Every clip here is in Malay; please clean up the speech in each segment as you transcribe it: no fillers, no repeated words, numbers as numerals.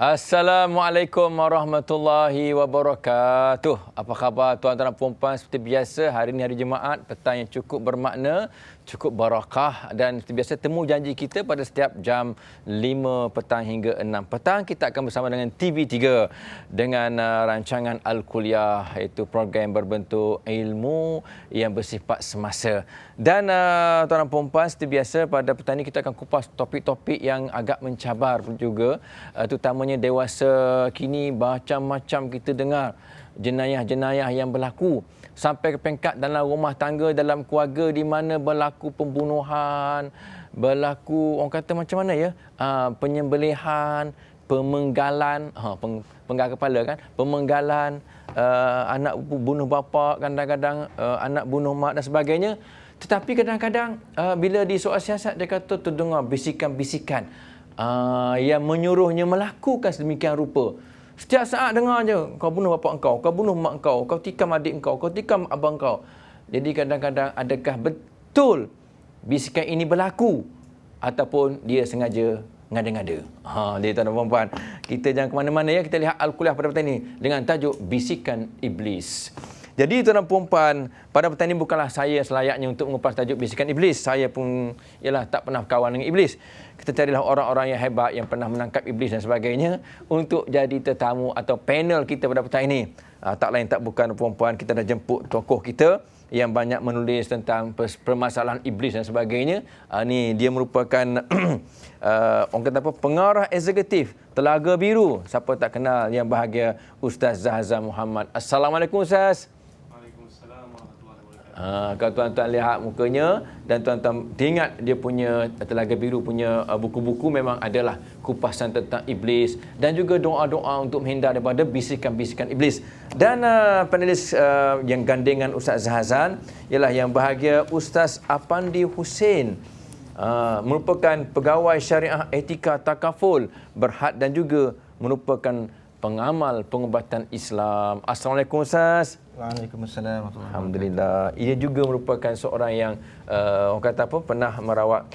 Assalamualaikum warahmatullahi wabarakatuh. Apa khabar tuan-tuan dan puan-puan? Seperti biasa, hari ini hari Jumaat, petang yang cukup bermakna, cukup barakah, dan seperti biasa temu janji kita pada setiap jam 5 petang hingga 6 petang. Kita akan bersama dengan TV3 dengan rancangan Al-Kuliah, iaitu program berbentuk ilmu yang bersifat semasa. Dan tuan-tuan dan puan-puan, seperti biasa pada petang ini kita akan kupas topik-topik yang agak mencabar juga, terutamanya dewasa kini. Macam-macam kita dengar jenayah-jenayah yang berlaku sampai ke peringkat dalam rumah tangga, dalam keluarga, di mana berlaku pembunuhan, berlaku orang kata macam mana ya, penyembelihan, pemenggalan, penggal kepala kan, pemenggalan, anak bunuh bapa, kadang-kadang anak bunuh mak dan sebagainya. Tetapi kadang-kadang bila di soal siasat, dia kata terdengar bisikan-bisikan yang menyuruhnya melakukan sedemikian rupa. Setiap saat dengar je, kau bunuh bapa engkau, kau bunuh mak engkau, kau tikam adik engkau, kau tikam abang engkau. Jadi kadang-kadang adakah betul bisikan ini berlaku ataupun dia sengaja ngada-ngada. Dia tuan-tuan dan puan-puan, kita jangan ke mana-mana ya. Kita lihat Al-Kuliah pada petang ini dengan tajuk Bisikan Iblis. Jadi tuan-tuan dan puan-puan, pada petang ini bukanlah saya selayaknya untuk mengupas tajuk Bisikan Iblis. Saya pun tak pernah kawan dengan iblis. Kita carilah orang-orang yang hebat yang pernah menangkap iblis dan sebagainya untuk jadi tetamu atau panel kita pada petang ini. Tak lain tak bukan puan-puan, kita dah jemput tokoh kita yang banyak menulis tentang permasalahan iblis dan sebagainya. Ni dia merupakan orang kata apa, pengarah eksekutif Telaga Biru. Siapa tak kenal yang bahagia, Ustaz Zahzan Muhammad. Assalamualaikum Ustaz. Kalau tuan-tuan lihat mukanya dan tuan-tuan ingat dia punya Telaga Biru punya buku-buku, memang adalah kupasan tentang iblis dan juga doa-doa untuk menghindar daripada bisikan-bisikan iblis. Dan panelis yang gandengan Ustaz Zahzan ialah yang bahagia Ustaz Apandi Hussein, merupakan pegawai syariah etika takaful Berhad dan juga merupakan pengamal pengubatan Islam. Assalamualaikum Ustaz. Waalaikumsalam. Alhamdulillah. Ia juga merupakan seorang yang orang kata apa, pernah merawat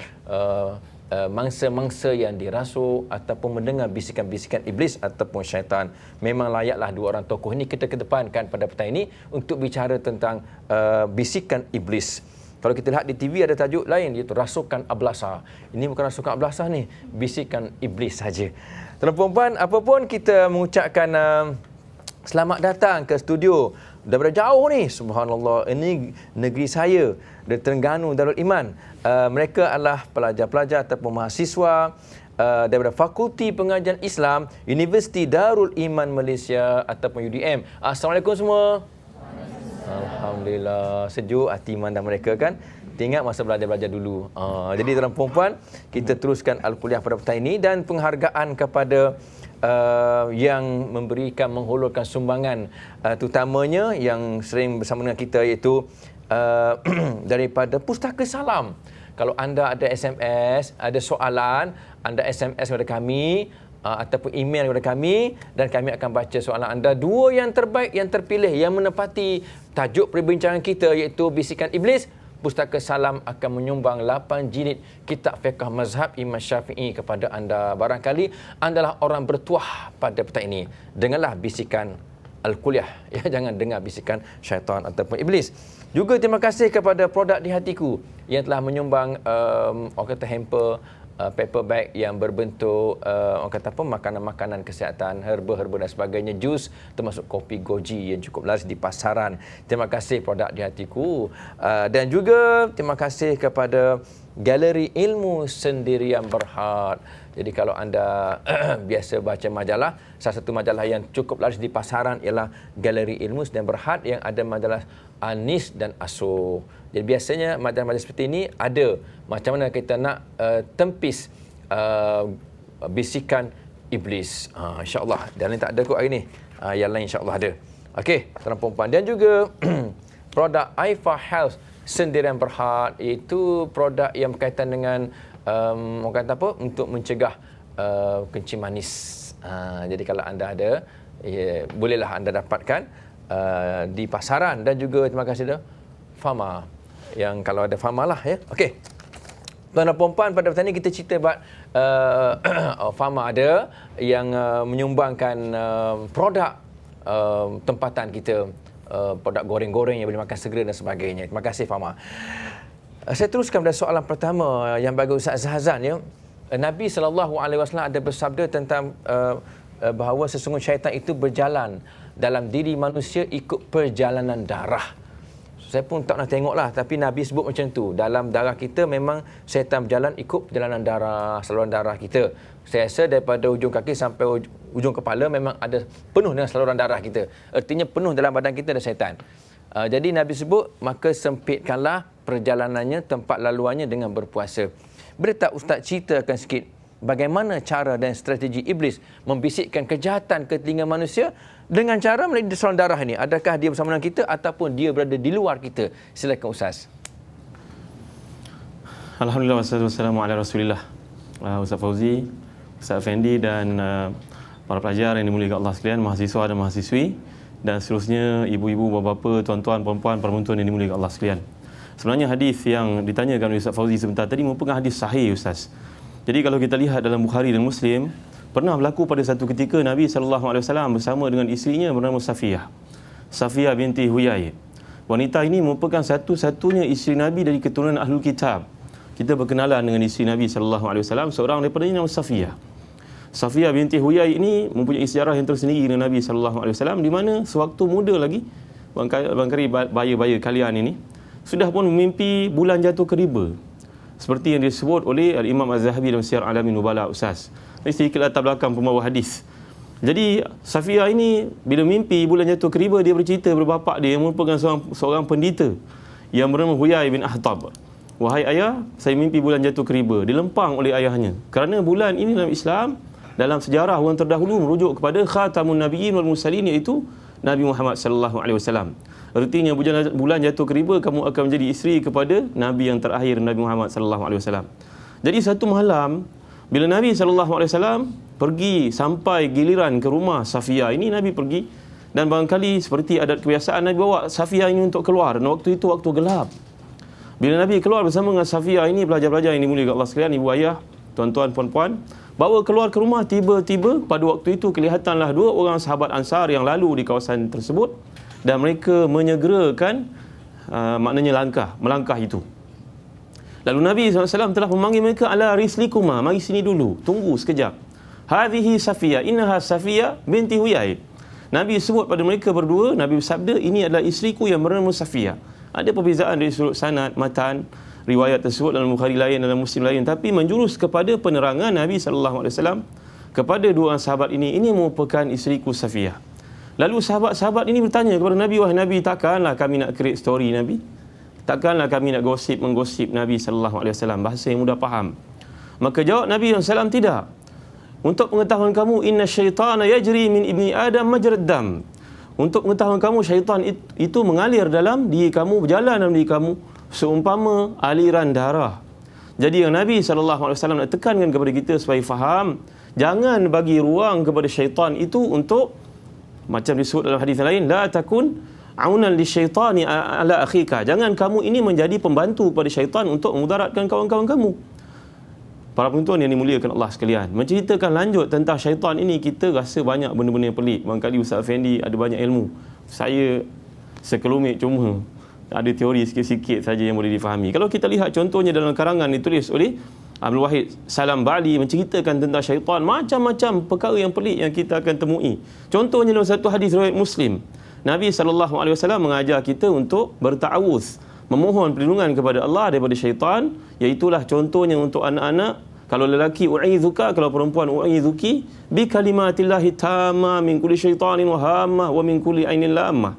mangsa-mangsa yang dirasuk ataupun mendengar bisikan-bisikan iblis ataupun syaitan. Memang layaklah dua orang tokoh ini kita kedepankan pada petang ini untuk bicara tentang bisikan iblis. Kalau kita lihat di TV ada tajuk lain, iaitu Rasukan Ablasa. Ini bukan Rasukan Ablasa ni, bisikan iblis saja. Tuan-tuan, apapun kita mengucapkan selamat datang ke studio daripada jauh ni. Subhanallah, ini negeri saya, dari Terengganu Darul Iman. Mereka adalah pelajar-pelajar ataupun mahasiswa daripada Fakulti Pengajian Islam Universiti Darul Iman Malaysia ataupun UDM. Assalamualaikum semua. Alhamdulillah, sejuk hati mandang mereka kan. Ingat masa belajar-belajar dulu. Jadi tuan-tuan puan-puan, kita teruskan Al-Kuliah pada petang ini dan penghargaan kepada yang memberikan, menghulurkan sumbangan, terutamanya yang sering bersama dengan kita, iaitu daripada Pustaka Salam. Kalau anda ada SMS, ada soalan, anda SMS kepada kami ataupun email kepada kami dan kami akan baca soalan anda. Dua yang terbaik, yang terpilih, yang menepati tajuk perbincangan kita iaitu Bisikan Iblis, Pustaka Salam akan menyumbang 8 jilid kitab fiqh mazhab Imam Syafi'i kepada anda. Barangkali anda lah orang bertuah pada petang ini. Dengarlah bisikan Al-Kuliah, ya, jangan dengar bisikan syaitan ataupun iblis. Juga terima kasih kepada Produk Di Hatiku yang telah menyumbang orang kata hamper, paper bag yang berbentuk orang kata apa, makanan-makanan kesihatan, herba-herba dan sebagainya, jus, termasuk kopi goji yang cukup laris di pasaran. Terima kasih Produk Di Hatiku. Dan juga terima kasih kepada Galeri Ilmu Sendirian Berhad. Jadi kalau anda biasa baca majalah, salah satu majalah yang cukup laris di pasaran ialah Galeri Ilmu Sendirian Berhad yang ada majalah Anis dan Asuh. Jadi biasanya majalah-majalah seperti ini ada macam mana kita nak tempis bisikan iblis. InsyaAllah. Dan lain tak ada kot hari ni. Yang lain insyaAllah ada. Okey, tuan-tuan perempuan. Dan juga produk Aifa Health Sendirian Berhad, iaitu produk yang berkaitan dengan orang kata apa, untuk mencegah kencing manis. Jadi kalau anda ada, bolehlah anda dapatkan di pasaran. Dan juga terima kasih dah Fama, yang kalau ada Fama lah ya. Okey. Tuan dan puan-puan, pada petang ini kita cerita buat Fama ada yang menyumbangkan produk tempatan kita, produk goreng-goreng yang boleh makan segera dan sebagainya. Terima kasih Fama. Saya teruskan pada soalan pertama yang bagi Ustaz Zahzan, ya. Nabi SAW ada bersabda tentang bahawa sesungguhnya syaitan itu berjalan dalam diri manusia ikut perjalanan darah. Saya pun tak nak tengoklah, tapi Nabi sebut macam tu. Dalam darah kita memang syaitan berjalan ikut perjalanan darah, saluran darah kita. Saya rasa daripada ujung kaki sampai ujung kepala memang ada penuh dengan saluran darah kita. Artinya penuh dalam badan kita ada syaitan. Jadi Nabi sebut, maka sempitkanlah perjalanannya, tempat laluannya dengan berpuasa. Boleh tak Ustaz ceritakan sikit bagaimana cara dan strategi iblis membisikkan kejahatan ke telinga manusia dengan cara melalui saluran darah ini? Adakah dia bersama dengan kita ataupun dia berada di luar kita? Silakan Ustaz. Alhamdulillah, wassalamu ala rasulillah. Ustaz Fauzi, Ustaz Effendi dan para pelajar yang dimuliakan Allah sekalian, mahasiswa dan mahasiswi, dan seterusnya ibu-ibu, bapa-bapa, tuan-tuan, puan-puan, para penonton yang dimuliakan Allah sekalian. Sebenarnya hadis yang ditanyakan oleh Ustaz Fauzi sebentar tadi merupakan hadis sahih, Ustaz. Jadi kalau kita lihat dalam Bukhari dan Muslim, pernah berlaku pada satu ketika Nabi SAW bersama dengan isterinya bernama Safiyah. Safiyah binti Huyai. Wanita ini merupakan satu-satunya isteri Nabi dari keturunan Ahlul Kitab. Kita berkenalan dengan isteri Nabi SAW, seorang daripada nama Safiyah. Safiyah binti Huyai ini mempunyai sejarah yang tersendiri dengan Nabi SAW, di mana sewaktu muda lagi, barangkali baya-baya kalian ini, sudah pun memimpi bulan jatuh ke riba. Seperti yang disebut oleh Imam Az-Zahabi dalam Siyar Alamin Nubala, Ustaz. Ini sedikit latar belakang pembawa hadis. Jadi Safiyah ini bila mimpi bulan jatuh ke riba, dia bercerita kepada bapa dia yang merupakan seorang pendeta yang bernama Huyai bin Akhtab. Wahai ayah, saya mimpi bulan jatuh ke riba. Dilempang oleh ayahnya. Kerana bulan ini dalam Islam, dalam sejarah orang terdahulu merujuk kepada Khatamun Nabiyyin wal Mursalin, iaitu Nabi Muhammad sallallahu alaihi wasallam. Artinya bulan jatuh ke riba, kamu akan menjadi isteri kepada Nabi yang terakhir, Nabi Muhammad sallallahu alaihi wasallam. Jadi satu malam bila Nabi sallallahu alaihi wasallam pergi sampai giliran ke rumah Safiyah ini, Nabi pergi dan barangkali seperti adat kebiasaan, Nabi bawa Safiyah ini untuk keluar. Dan waktu itu waktu gelap. Bila Nabi keluar bersama dengan Safiyah ini, pelajar-pelajar yang dimuliakan Allah sekalian, ibu ayah, tuan-tuan, puan-puan, bawa keluar ke rumah, tiba-tiba pada waktu itu kelihatanlah dua orang sahabat Ansar yang lalu di kawasan tersebut dan mereka menyegerakan maknanya melangkah itu. Lalu Nabi SAW telah memanggil mereka, ala rislikuma, mari sini dulu, tunggu sekejap. Hadhihi Safiyah, innaha Safiyah binti Huyai. Nabi sebut pada mereka berdua, Nabi bersabda, ini adalah isteriku yang bernama Safiyah. Ada perbezaan dari sudut sanad, matan, riwayat tersebut dalam Bukhari lain, dalam Muslim lain, tapi menjurus kepada penerangan Nabi SAW kepada dua orang sahabat ini merupakan isteriku Safiyah. Lalu sahabat-sahabat ini bertanya kepada Nabi, wahai Nabi, takkanlah kami nak create story Nabi? Takkanlah kami nak menggosip Nabi SAW, bahasa yang mudah faham? Maka jawab Nabi SAW, tidak. Untuk pengetahuan kamu, inna syaitana yajri min ibni Adam majrad dam. Untuk pengetahuan kamu, syaitan itu mengalir dalam diri kamu, berjalan dalam diri kamu seumpama aliran darah. Jadi yang Nabi SAW nak tekankan kepada kita supaya faham, jangan bagi ruang kepada syaitan itu untuk, macam disebut dalam hadis lain, la takun aunan lisyaitani ala akhika. Jangan kamu ini menjadi pembantu kepada syaitan untuk memudaratkan kawan-kawan kamu. Para penonton yang dimuliakan Allah sekalian, menceritakan lanjut tentang syaitan ini, kita rasa banyak benda-benda yang pelik. Barangkali Ustaz Effendi ada banyak ilmu. Saya sekelumit cuma ada teori sikit-sikit saja yang boleh difahami. Kalau kita lihat contohnya dalam karangan ditulis oleh Abdul Wahid Salam Ba'li, menceritakan tentang syaitan, macam-macam perkara yang pelik yang kita akan temui. Contohnya dalam satu hadis riwayat Muslim, Nabi SAW mengajar kita untuk berta'awuz, memohon perlindungan kepada Allah daripada syaitan. Iaitulah contohnya untuk anak-anak, kalau lelaki u'izuka, kalau perempuan u'izuki bi kalimatillahi tamma min kulli syaitanin wa hammah wa min kulli ainin lammah.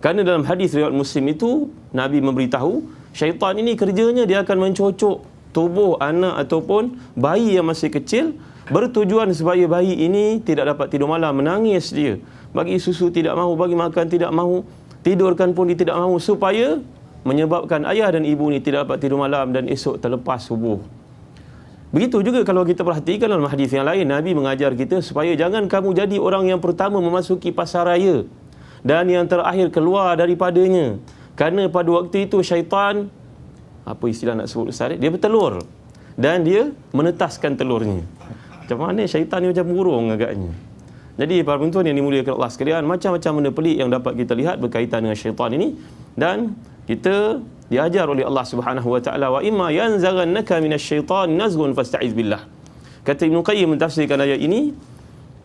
Kerana dalam hadis riwayat Muslim itu Nabi memberitahu syaitan ini kerjanya dia akan mencocok tubuh anak ataupun bayi yang masih kecil, bertujuan supaya bayi ini tidak dapat tidur malam, menangis dia, bagi susu tidak mahu, bagi makan tidak mahu, tidurkan pun dia tidak mahu, supaya menyebabkan ayah dan ibu ni tidak dapat tidur malam dan esok terlepas subuh. Begitu juga kalau kita perhatikan dalam hadis yang lain, Nabi mengajar kita supaya jangan kamu jadi orang yang pertama memasuki pasar raya dan yang terakhir keluar daripadanya. Kerana pada waktu itu syaitan, apa istilah nak sebut Ustaz, dia bertelur. dan dia menetaskan telurnya. Macam mana syaitan ni macam burung agaknya. Jadi para penonton yang dimuliakan Allah sekalian, macam-macam benda pelik yang dapat kita lihat berkaitan dengan syaitan ini, dan kita diajar oleh Allah Subhanahu wa taala, wa imma yanzaghannaka minasyaitan nazghun fasta'iz billah. Kata Ibnu Qayyim mentafsirkan ayat ini,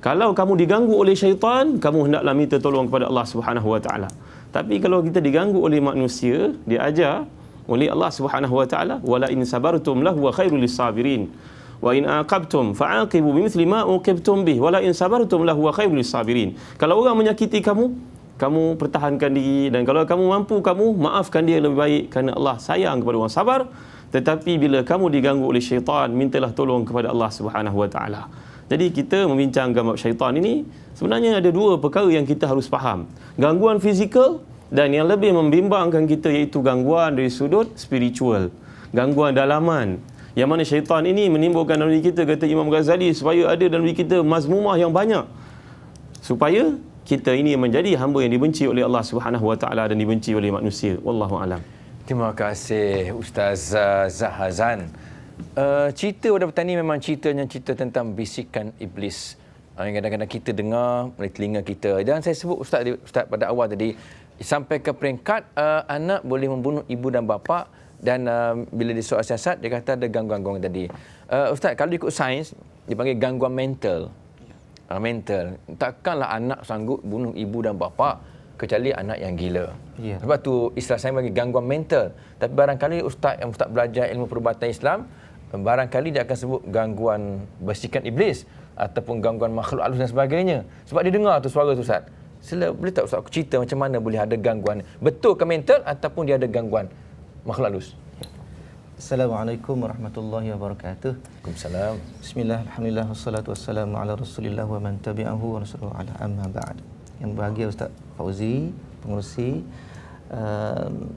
kalau kamu diganggu oleh syaitan, kamu hendaklah minta tolong kepada Allah Subhanahu wa taala. Tapi kalau kita diganggu oleh manusia, diajar oleh Allah Subhanahu wa taala, wala in sabartum lahu wa khairul lisabirin. Wa in aqabtum fa'aqibu bimithli ma uqibtum bih wala in sabartum lahu wa khairul lisabirin. Kalau orang menyakiti kamu, kamu pertahankan diri, dan kalau kamu mampu, kamu maafkan dia lebih baik, kerana Allah sayang kepada orang sabar. Tetapi bila kamu diganggu oleh syaitan, mintalah tolong kepada Allah Subhanahu wa taala. Jadi kita membincangkan bab syaitan ini, sebenarnya ada dua perkara yang kita harus faham. Gangguan fizikal, dan yang lebih membimbangkan kita iaitu gangguan dari sudut spiritual, gangguan dalaman, yang mana syaitan ini menimbulkan dalam diri kita, kata Imam Ghazali, supaya ada dalam diri kita mazmumah yang banyak, supaya kita ini menjadi hamba yang dibenci oleh Allah Subhanahu wa taala dan dibenci oleh manusia. Wallahu alam. Terima kasih Ustaz Zahazan. Cerita Wadah Petani memang cerita tentang bisikan iblis yang kadang-kadang kita dengar oleh telinga kita. Dan saya sebut Ustaz pada awal tadi, sampai ke peringkat anak boleh membunuh ibu dan bapa, dan bila dia soal siasat, dia kata ada gangguan-gangguan tadi. Ustaz, kalau ikut sains, dipanggil gangguan mental. Mental. Takkanlah anak sanggup bunuh ibu dan bapa, kecuali anak yang gila. Yeah. Sebab tu istilah saya bagi gangguan mental. Tapi barangkali ustaz belajar ilmu perubatan Islam, barangkali dia akan sebut gangguan bisikan iblis ataupun gangguan makhluk halus dan sebagainya. Sebab dia dengar tu suara tu Ustaz. Boleh tak Ustaz aku cerita macam mana boleh ada gangguan? Betul ke mental ataupun dia ada gangguan makhluk halus? Assalamualaikum warahmatullahi wabarakatuh. Waalaikumsalam. Bismillah, alhamdulillah, wassalatu wassalamu ala rasulillah wa man tabi'ahu wa rasuluhu ala amma ba'd. Yang berbahagia Ustaz Fauzi, pengerusi,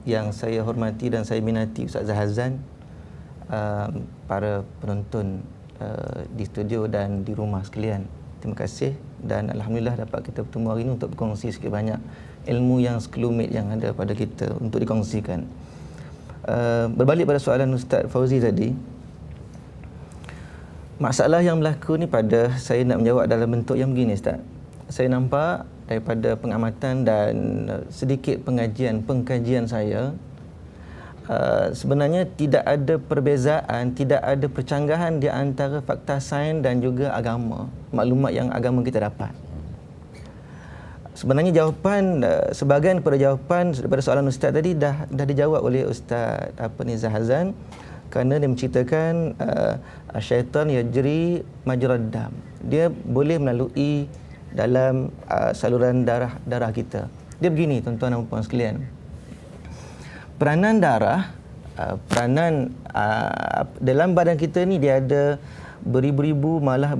yang saya hormati dan saya minati Ustaz Zahazan, para penonton di studio dan di rumah sekalian. Terima kasih, dan alhamdulillah dapat kita bertemu hari ini untuk berkongsi sikit banyak ilmu yang sekelumit yang ada pada kita untuk dikongsikan. Berbalik pada soalan Ustaz Fauzi tadi, masalah yang berlaku ni pada saya nak menjawab dalam bentuk yang begini Ustaz. Saya nampak daripada pengamatan dan sedikit pengkajian saya, sebenarnya tidak ada perbezaan, tidak ada percanggahan di antara fakta sains dan juga agama, maklumat yang agama kita dapat. Sebenarnya jawapan, sebahagian daripada jawapan daripada soalan Ustaz tadi dah dijawab oleh Ustaz Zahazan, kerana dia menceritakan syaitan yajri majrad dam. Dia boleh melalui dalam saluran darah kita. Dia begini tuan-tuan dan puan sekalian. Peranan darah, dalam badan kita ni dia ada beribu-ribu, malah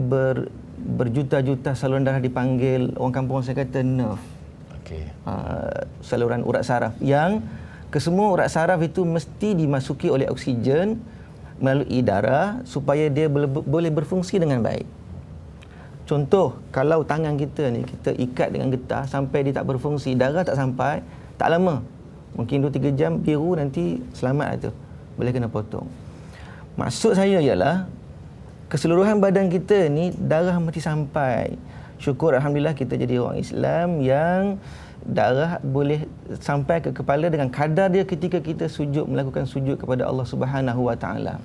berjuta-juta saluran darah, dipanggil orang kampung saya kata nerve. Okey. Saluran urat saraf, yang kesemua urat saraf itu mesti dimasuki oleh oksigen melalui darah supaya dia boleh berfungsi dengan baik. Contoh, kalau tangan kita ni kita ikat dengan getah sampai dia tak berfungsi, darah tak sampai, tak lama, mungkin 2-3 jam biru, nanti selamat lah tu, boleh kena potong. Maksud saya ialah keseluruhan badan kita ni darah mesti sampai. Syukur alhamdulillah kita jadi orang Islam yang darah boleh sampai ke kepala dengan kadar dia ketika kita sujud, melakukan sujud kepada Allah Subhanahu wa taala.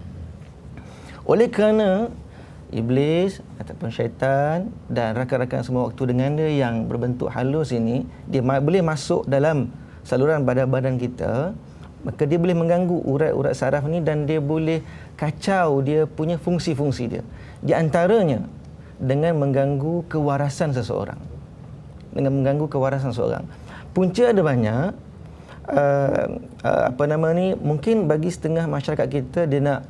Oleh kerana iblis ataupun syaitan dan rakan-rakan semua waktu dengan dia yang berbentuk halus ini, dia boleh masuk dalam saluran badan kita, maka dia boleh mengganggu urat-urat saraf ni dan dia boleh kacau dia punya fungsi-fungsi dia. Di antaranya dengan mengganggu kewarasan seseorang. Punca ada banyak. Mungkin bagi setengah masyarakat kita, dia nak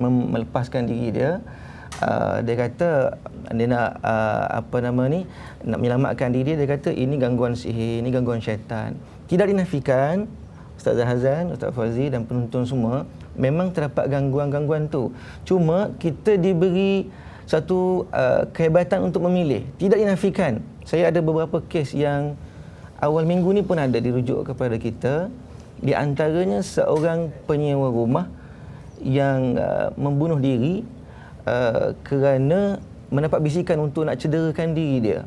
melepaskan diri dia. Dia kata dia nak nak menyelamatkan diri dia. Dia kata ini gangguan sihir, ini gangguan syaitan. Tidak dinafikan Ustaz Zahazan, Ustaz Fauzi dan penonton semua, memang terdapat gangguan-gangguan tu. Cuma kita diberi satu kehebatan untuk memilih. Tidak dinafikan. Saya ada beberapa kes yang awal minggu ni pun ada dirujuk kepada kita. Di antaranya seorang penyewa rumah yang membunuh diri kerana mendapat bisikan untuk nak cederakan diri dia.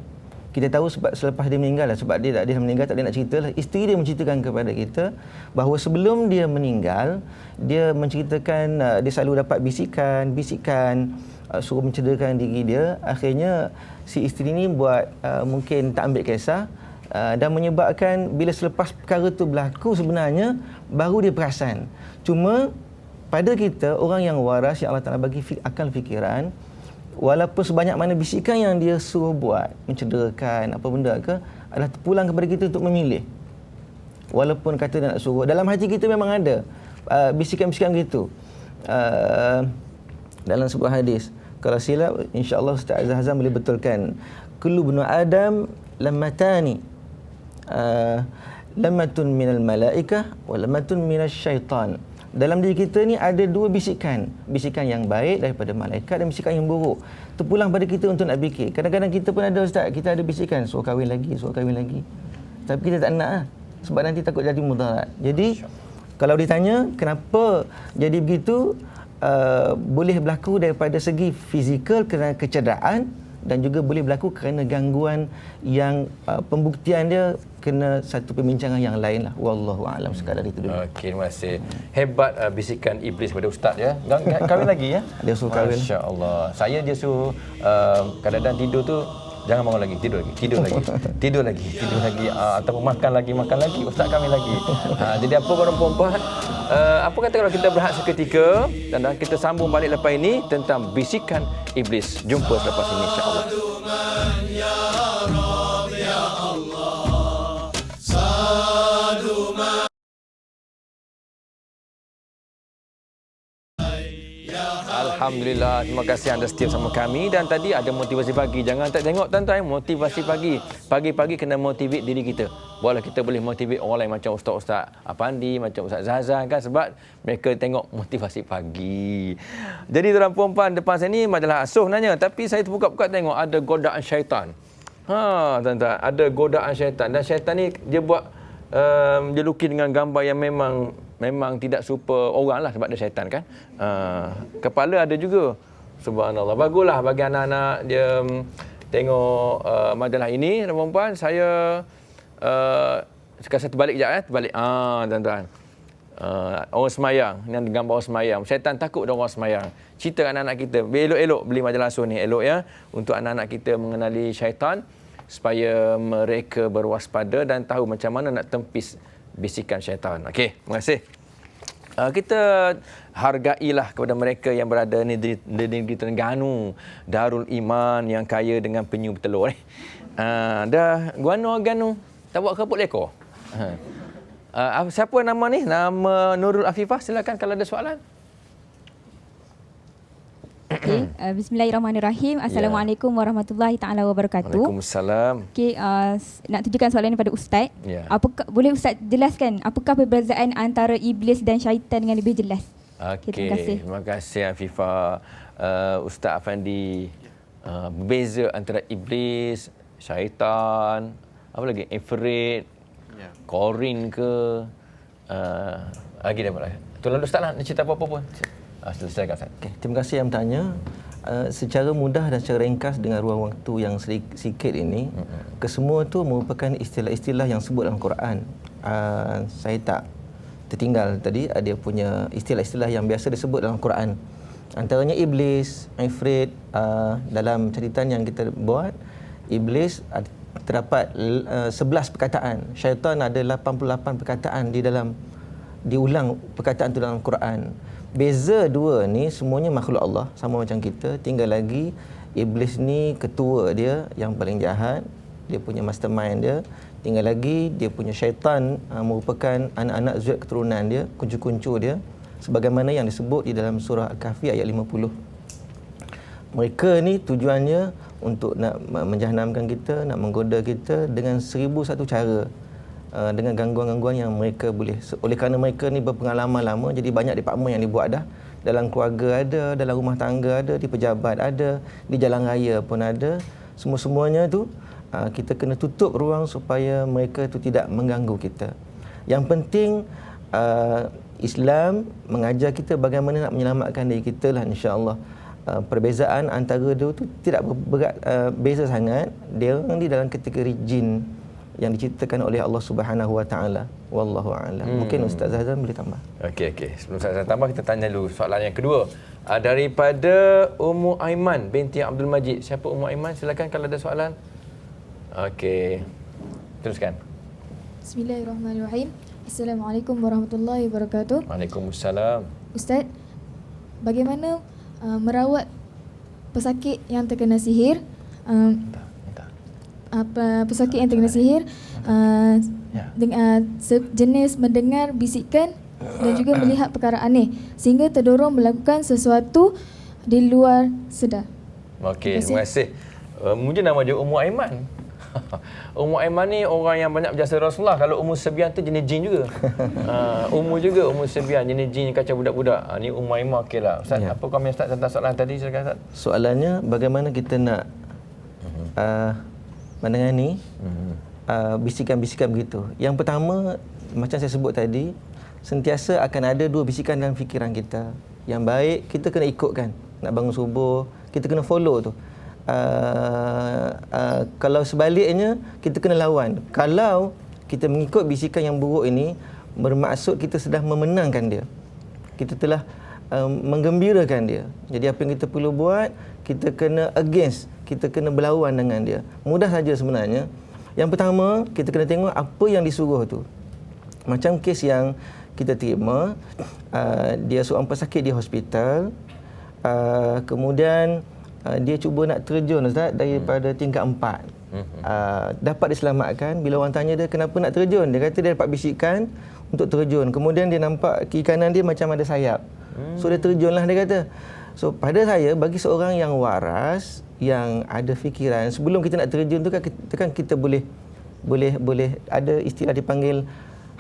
Kita tahu sebab selepas dia meninggal lah, sebab dia meninggal tak ada nak cerita lah. Isteri dia menceritakan kepada kita bahawa sebelum dia meninggal, dia menceritakan dia selalu dapat bisikan suruh mencederakan diri dia. Akhirnya si isteri ni buat mungkin tak ambil kisah dan menyebabkan bila selepas perkara tu berlaku sebenarnya baru dia perasan. Cuma pada kita orang yang waras yang Allah Taala bagi akal fikiran, walaupun sebanyak mana bisikan yang dia suruh buat, mencederakan apa benda ke, adalah terpulang kepada kita untuk memilih. Walaupun kata dia nak suruh, dalam hati kita memang ada bisikan-bisikan gitu. Dalam sebuah hadis, kalau silap insya-Allah Ustaz Azhar boleh betulkan, kullu bnu adam lammatani, lammatun minal malaikah wa lammatun minasy syaitan. Dalam diri kita ni ada dua bisikan yang baik daripada malaikat dan bisikan yang buruk. Terpulang pada kita untuk nak fikir. Kadang-kadang kita pun ada Ustaz, kita ada bisikan suruh kahwin lagi. Tapi kita tak nak lah, sebab nanti takut jadi mudarat. Jadi kalau ditanya kenapa jadi begitu, boleh berlaku daripada segi fizikal kerana kecederaan, dan juga boleh berlaku kerana gangguan yang pembuktian dia kena satu pembincangan yang lain lah. Wallahu a'lam, sekadar itu dulu. Okey, terima kasih. Hebat bisikan iblis pada ustaz ya. Kahwin lagi ya? Dia suruh kahwin. Masya-Allah. Saya dia suruh kadang-kadang tidur tu jangan bangun lagi, tidur lagi ataupun makan lagi, ustaz kahwin lagi. Jadi apa perempuan, apa kata kalau kita berehat seketika dan kita sambung balik lepas ini tentang bisikan iblis. Jumpa selepas ini insya-Allah. Alhamdulillah, terima kasih anda setia sama kami. Dan tadi ada motivasi pagi. Jangan tak tengok tuan-tuan, motivasi pagi. Pagi-pagi kena motivate diri kita. Boleh kita boleh motivate orang lain macam Ustaz Afandi, macam Ustaz Zazan kan, sebab mereka tengok motivasi pagi. Jadi tuan puan depan saya ni majalah Asuh nanya, tapi saya terbuka-buka tengok ada godaan syaitan. Tuan-tuan, ada godaan syaitan, dan syaitan ni dia buat dia lukis dengan gambar yang memang tidak serupa orang lah, sebab dia syaitan kan. Kepala ada juga. Subhanallah. Baguslah bagi anak-anak dia tengok majalah ini. Puan-puan, saya sekarang saya terbalik sekejap terbalik. Tuan-tuan. Orang semayang, ini gambar orang semayang. Syaitan takut dengan orang semayang. Cerita anak-anak kita, elok-elok beli majalah Asuh ni, elok ya, untuk anak-anak kita mengenali syaitan supaya mereka berwaspada dan tahu macam mana nak tempis bisikan syaitan. Okey, terima kasih. Kita hargailah kepada mereka yang berada di negeri Terengganu, Darul Iman yang kaya dengan penyu bertelur. Dah guano-ganu, tak buat kapuk lekor. Siapa nama ni? Nama Nurul Afifah. Silakan kalau ada soalan. Okay. Bismillahirrahmanirrahim. Assalamualaikum warahmatullahi taala wabarakatuh. Waalaikumsalam. Okay, nak tujukan soalan kepada Ustaz. Ya. Apakah boleh Ustaz jelaskan apakah perbezaan antara iblis dan syaitan dengan lebih jelas? Okey, terima kasih Afifah. Ustaz Afandi, berbeza antara iblis, syaitan, apa lagi? Ifrit, korin ke? Lagi dah boleh. Tolong Ustaz lah, nak cerita apa-apa pun. Silakan Ustaz. Okay, terima kasih yang bertanya. Secara mudah dan secara ringkas dengan ruang waktu yang sikit ini, kesemua itu merupakan istilah-istilah yang sebut dalam Quran. Saya tak tertinggal tadi, ada punya istilah-istilah yang biasa disebut dalam Quran. Antaranya iblis, ifrit. Dalam ceritaan yang kita buat, iblis terdapat 11 perkataan. Syaitan ada 88 perkataan diulang perkataan itu dalam Quran. Beza dua ni semuanya makhluk Allah, sama macam kita. Tinggal lagi iblis ni ketua dia yang paling jahat, dia punya mastermind dia. Tinggal lagi dia punya syaitan, merupakan anak-anak zat keturunan dia, kuncu-kuncu dia, sebagaimana yang disebut di dalam surah Al-Kahfi ayat 50. Mereka ni tujuannya untuk nak menjahanamkan kita, nak menggoda kita dengan 1001 cara, dengan gangguan-gangguan yang mereka boleh. Oleh kerana mereka ni berpengalaman lama, jadi banyak departmen yang dibuat dah. Dalam keluarga ada, dalam rumah tangga ada, di pejabat ada, di jalan raya pun ada. Semua-semuanya tu kita kena tutup ruang supaya mereka tu tidak mengganggu kita. Yang penting Islam mengajar kita bagaimana nak menyelamatkan diri kita lah, insya-Allah. Perbezaan antara dua tu tidak beza sangat. Dia orang ni dalam kategori jin yang diciptakan oleh Allah Subhanahu Wa Taala. Wallahu a'lam. Mungkin Ustaz Zazan boleh tambah. Okey. Sebelum Ustaz Zazan tambah, kita tanya dulu soalan yang kedua. Daripada Ummu Aiman binti Abdul Majid. Siapa Ummu Aiman? Silakan kalau ada soalan. Okey. Teruskan. Bismillahirrahmanirrahim. Assalamualaikum warahmatullahi wabarakatuh. Waalaikumsalam. Ustaz, bagaimana merawat pesakit yang terkena sihir? Pesakit yang terkena sihir dengan jenis mendengar bisikan dan juga melihat perkara aneh sehingga terdorong melakukan sesuatu di luar sedar. Okey, terima kasih. Mungkin nama dia Ummu Aiman. Ummu Aiman ni orang yang banyak berjasa Rasulullah. Kalau Ummu Sibyan tu jenis jin juga. Ummu juga, Ummu Sibyan jenis jin kacau budak-budak. Ni Ummu Aiman, okeylah. Ustaz, apa komen Ustaz tentang soalan tadi? Silakan Ustaz. Soalannya bagaimana kita nak menangani bisikan-bisikan begitu. Yang pertama, macam saya sebut tadi, sentiasa akan ada dua bisikan dalam fikiran kita. Yang baik kita kena ikutkan. Nak bangun subuh, kita kena follow tu. Kalau sebaliknya, kita kena lawan. Kalau kita mengikut bisikan yang buruk ini, bermaksud kita sedang memenangkan dia. Kita telah menggembirakan dia. Jadi apa yang kita perlu buat, kita kena against, kita kena berlawan dengan dia. Mudah saja sebenarnya. Yang pertama, kita kena tengok apa yang disuruh tu. Macam kes yang kita terima, dia seorang pesakit di hospital, kemudian dia cuba nak terjun, Ustaz, daripada tingkat 4. Dapat diselamatkan. Bila orang tanya dia kenapa nak terjun, dia kata dia dapat bisikan untuk terjun. Kemudian dia nampak kiri kanan dia macam ada sayap. So dia terjunlah, dia kata. So pada saya, bagi seorang yang waras, yang ada fikiran, sebelum kita nak terjun tu kan kita boleh ada istilah dipanggil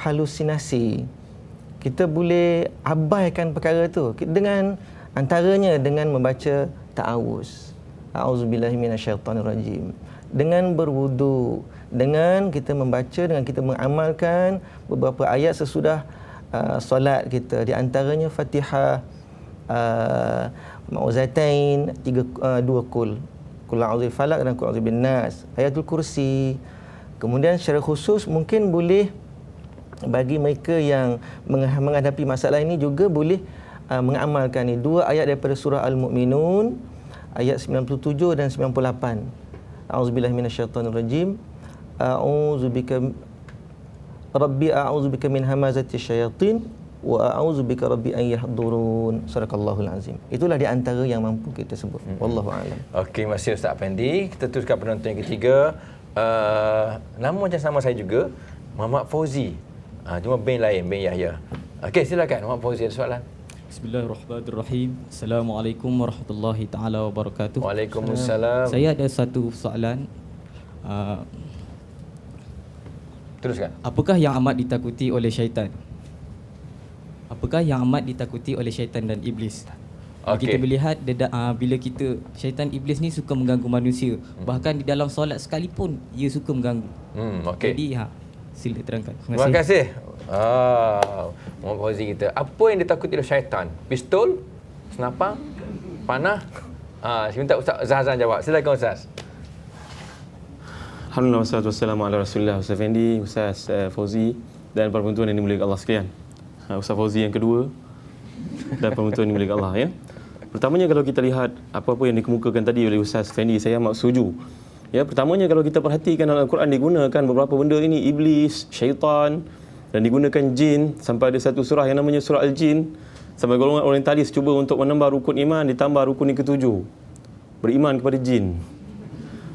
halusinasi. Kita boleh abaikan perkara tu dengan antaranya dengan membaca ta'awuz. A'udzubillahi minasyaitonirrajim. Dengan berwudu, dengan kita membaca, dengan kita mengamalkan beberapa ayat sesudah solat kita, di antaranya Fatihah, Ma'uzatain, 2 kul a'udzu falaq dan kul a'udzu binnas, Ayatul Kursi. Kemudian secara khusus mungkin boleh bagi mereka yang menghadapi masalah ini juga boleh mengamalkan ni 2 ayat daripada surah Al-Mu'minun, ayat 97 dan 98. A'udzubillahi minasyaitonirrajim. A'udzubika min hamazati syayatin wa a'udzubika rabbi an yahdurun. Sadaqallahul azim. Itulah di antara yang mampu kita sebut. Wallahu a'lam. Okey, terima kasih Ustaz Afendi. Kita teruskan penonton yang ketiga. Nama macam sama saya juga, Muhammad Fauzi. Cuma bin lain, bin Yahya. Okey, silakan Muhammad Fauzi, ada soalan. Bismillahirrahmanirrahim. Assalamualaikum warahmatullahi taala wabarakatuh. Waalaikumsalam. Saya ada satu soalan. Teruskan. Apakah yang amat ditakuti oleh syaitan? Apakah yang amat ditakuti oleh syaitan dan iblis? Kita melihat bila syaitan iblis ni suka mengganggu manusia. Bahkan di dalam solat sekalipun ia suka mengganggu. Jadi sila terangkan. Terima kasih. Muhammad Fauzi kita. Apa yang ditakuti oleh syaitan? Pistol? Senapang? Panah? Minta Ustaz Zazan jawab. Silakan Ustaz. Alhamdulillah, wassalatu wassalamu ala Rasulillah. Ustaz Fendi, Ustaz Fauzi dan para penonton yang dimuliakan Allah sekalian. Ustaz Fauzi yang kedua dan para penonton yang dimuliakan Allah, ya. Pertamanya, kalau kita lihat apa-apa yang dikemukakan tadi oleh Ustaz Fendi, saya amat setuju. Ya, pertamanya kalau kita perhatikan dalam Al-Quran digunakan beberapa benda ini, iblis, syaitan, dan digunakan jin. Sampai ada satu surah yang namanya surah Al-Jin. Sampai golongan orientalis cuba untuk menambah rukun iman, ditambah rukun yang ke-7, beriman kepada jin.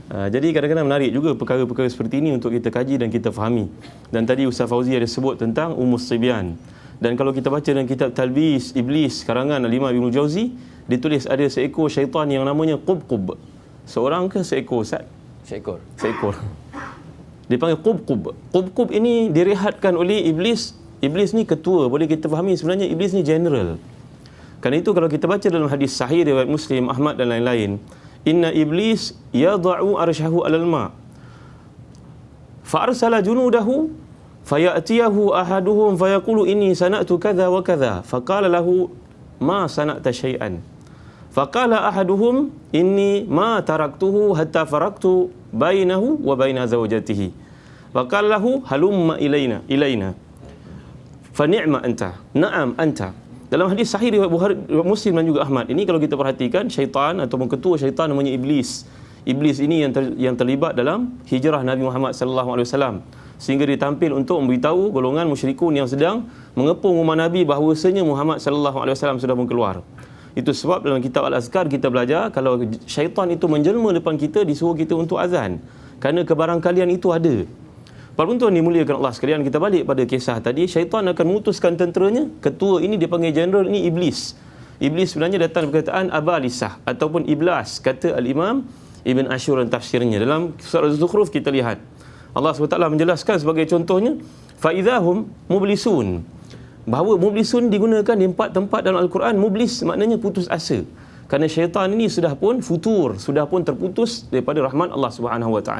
Jadi kadang-kadang menarik juga perkara-perkara seperti ini untuk kita kaji dan kita fahami. Dan tadi Ustaz Fauzi ada sebut tentang Ummu Sibyan. Dan kalau kita baca dalam kitab Talbis Iblis karangan Al-Imam Ibn Jauzi, ditulis ada seekor syaitan yang namanya Qubqub. Seorang ke seekor, Ustaz? Seekor. Dipanggil Qubqub. Qubqub ini direhatkan oleh iblis. Iblis ni ketua. Boleh kita fahami sebenarnya iblis ni general. Kerana itu kalau kita baca dalam hadis sahih riwayat Muslim, Ahmad dan lain-lain, inna iblis yada'u arsyahu alal ma' fa arsala junudahu fayatiyahu ahaduhum fayaqulu inni sana'tu kadha wa kadha faqala lahu ma sana'ta syai'an faqala ahaduhum inni ma taraktuhu hatta faraktu bainahu wa baina zawjatihi faqala lahu halumma ilaina fa ni'ma anta na'am anta. Dalam hadis sahih riwayat Bukhari, Muslim dan juga Ahmad, ini kalau kita perhatikan, syaitan ataupun ketua syaitan namanya Iblis. Iblis ini yang terlibat dalam hijrah Nabi Muhammad sallallahu alaihi wasallam, sehingga ditampil untuk memberitahu golongan musyrikun yang sedang mengepung rumah Nabi bahawasanya Muhammad sallallahu alaihi wasallam sudah pun keluar. Itu sebab dalam kitab Al-Azkar kita belajar kalau syaitan itu menjelma depan kita, disuruh kita untuk azan, kerana kebarangkalian itu ada. Para penonton dimuliakan Allah sekalian, kita balik pada kisah tadi. Syaitan akan memutuskan tenteranya. Ketua ini dipanggil general, ini Iblis. Iblis sebenarnya datang dari perkataan Abalisah ataupun Iblas, kata Al-Imam Ibn Ashur dan tafsirnya. Dalam surah Az-Zukhruf kita lihat Allah SWT menjelaskan sebagai contohnya, faidahum mublisun, bahawa mublisun digunakan di 4 tempat dalam Al-Quran. Mublis maknanya putus asa, kerana syaitan ini sudah pun futur, sudah pun terputus daripada rahmat Allah SWT.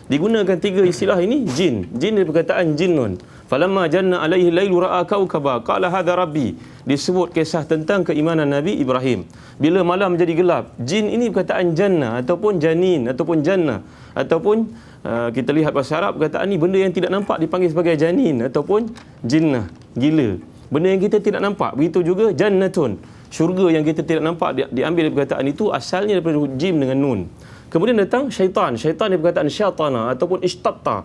Digunakan 3 istilah ini. Jin dari perkataan jinnun. Falamma janna alaihi lailu ra'a kaukaba qala hadha rabbi. Disebut kisah tentang keimanan Nabi Ibrahim. Bila malam menjadi gelap, jin ini perkataan janna ataupun janin ataupun jannah ataupun kita lihat bahasa Arab perkataan ni, benda yang tidak nampak dipanggil sebagai janin ataupun jinnah, gila. Benda yang kita tidak nampak. Begitu juga jannatun, syurga yang kita tidak nampak, diambil dari perkataan itu, asalnya daripada jim dengan nun. Kemudian datang syaitan. Syaitan dari perkataan syaitana ataupun ishtatta,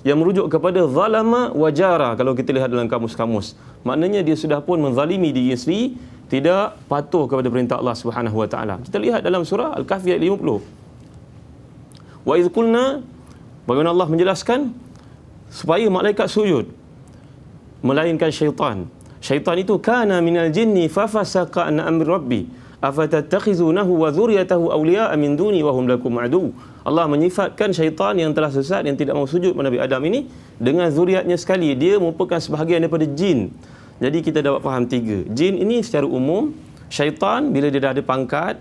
yang merujuk kepada zalama wajara. Kalau kita lihat dalam kamus-kamus, maknanya dia sudah pun menzalimi diri sendiri, tidak patuh kepada perintah Allah Subhanahu wa taala. Kita lihat dalam surah Al-Kahfi ayat 50. Wa idh qulna, bagaimana Allah menjelaskan supaya malaikat sujud, melainkan syaitan. Syaitan itu kana minal jinni fafasaqa an amri rabbi afatattakhizunahu wa dzurriyyatahu awliya'a min duni wa hum lakum adu. Allah menyifatkan syaitan yang telah sesat, yang tidak mau sujud kepada Nabi Adam ini, dengan zuriatnya sekali. Dia merupakan sebahagian daripada jin. Jadi kita dapat faham 3. Jin ini secara umum, syaitan bila dia dah ada pangkat,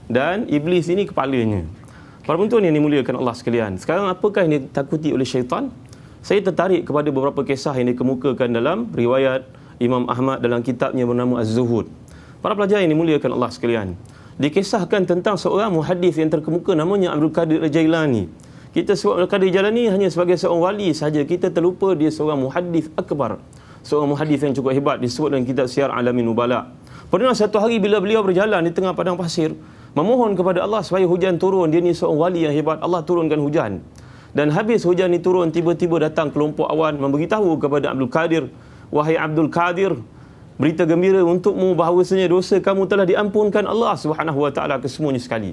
dan iblis ini kepalanya. Para penonton yang dimuliakan Allah sekalian, sekarang apakah yang ditakuti oleh syaitan? Saya tertarik kepada beberapa kisah yang dikemukakan dalam riwayat Imam Ahmad dalam kitabnya bernama Az-Zuhud. Para pelajar yang dimuliakan Allah sekalian, dikisahkan tentang seorang muhadis yang terkemuka namanya Abdul Qadir Al-Jailani. Kita sebut Abdul Qadir Al-Jailani hanya sebagai seorang wali saja, kita terlupa dia seorang muhadis akbar, seorang muhadis yang cukup hebat, disebut dalam kitab Syiar Alamin Nubala. Pernah satu hari bila beliau berjalan di tengah padang pasir, memohon kepada Allah supaya hujan turun. Dia ni seorang wali yang hebat, Allah turunkan hujan. Dan habis hujan ni turun, tiba-tiba datang kelompok awan memberitahu kepada Abdul Qadir, wahai Abdul Qadir, berita gembira untukmu bahawasanya dosa kamu telah diampunkan Allah Subhanahu wa taala kesemuanya sekali.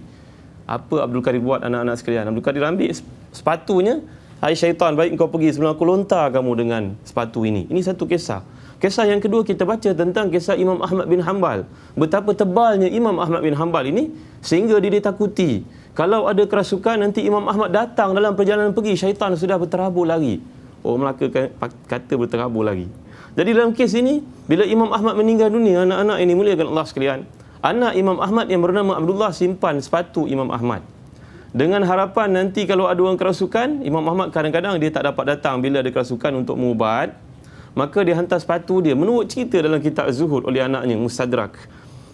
Apa Abdul Qadir buat, anak-anak sekalian? Abdul Qadir ambil sepatunya. Hai syaitan, baik kau pergi sebelum aku lontar kamu dengan sepatu ini. Ini satu kisah. Kisah yang kedua kita baca tentang kisah Imam Ahmad bin Hanbal. Betapa tebalnya Imam Ahmad bin Hanbal ini sehingga dia ditakuti. Kalau ada kerasukan, nanti Imam Ahmad datang dalam perjalanan pergi, syaitan sudah berterabur lari. Orang Melaka kata berterabur lari. Jadi dalam kes ini, bila Imam Ahmad meninggal dunia, anak-anak yang dimuliakan Allah sekalian, anak Imam Ahmad yang bernama Abdullah simpan sepatu Imam Ahmad, dengan harapan nanti kalau ada orang kerasukan, Imam Ahmad kadang-kadang dia tak dapat datang bila ada kerasukan untuk mengubat, maka dia hantar sepatu dia. Menurut cerita dalam kitab Zuhud oleh anaknya Mustadrak,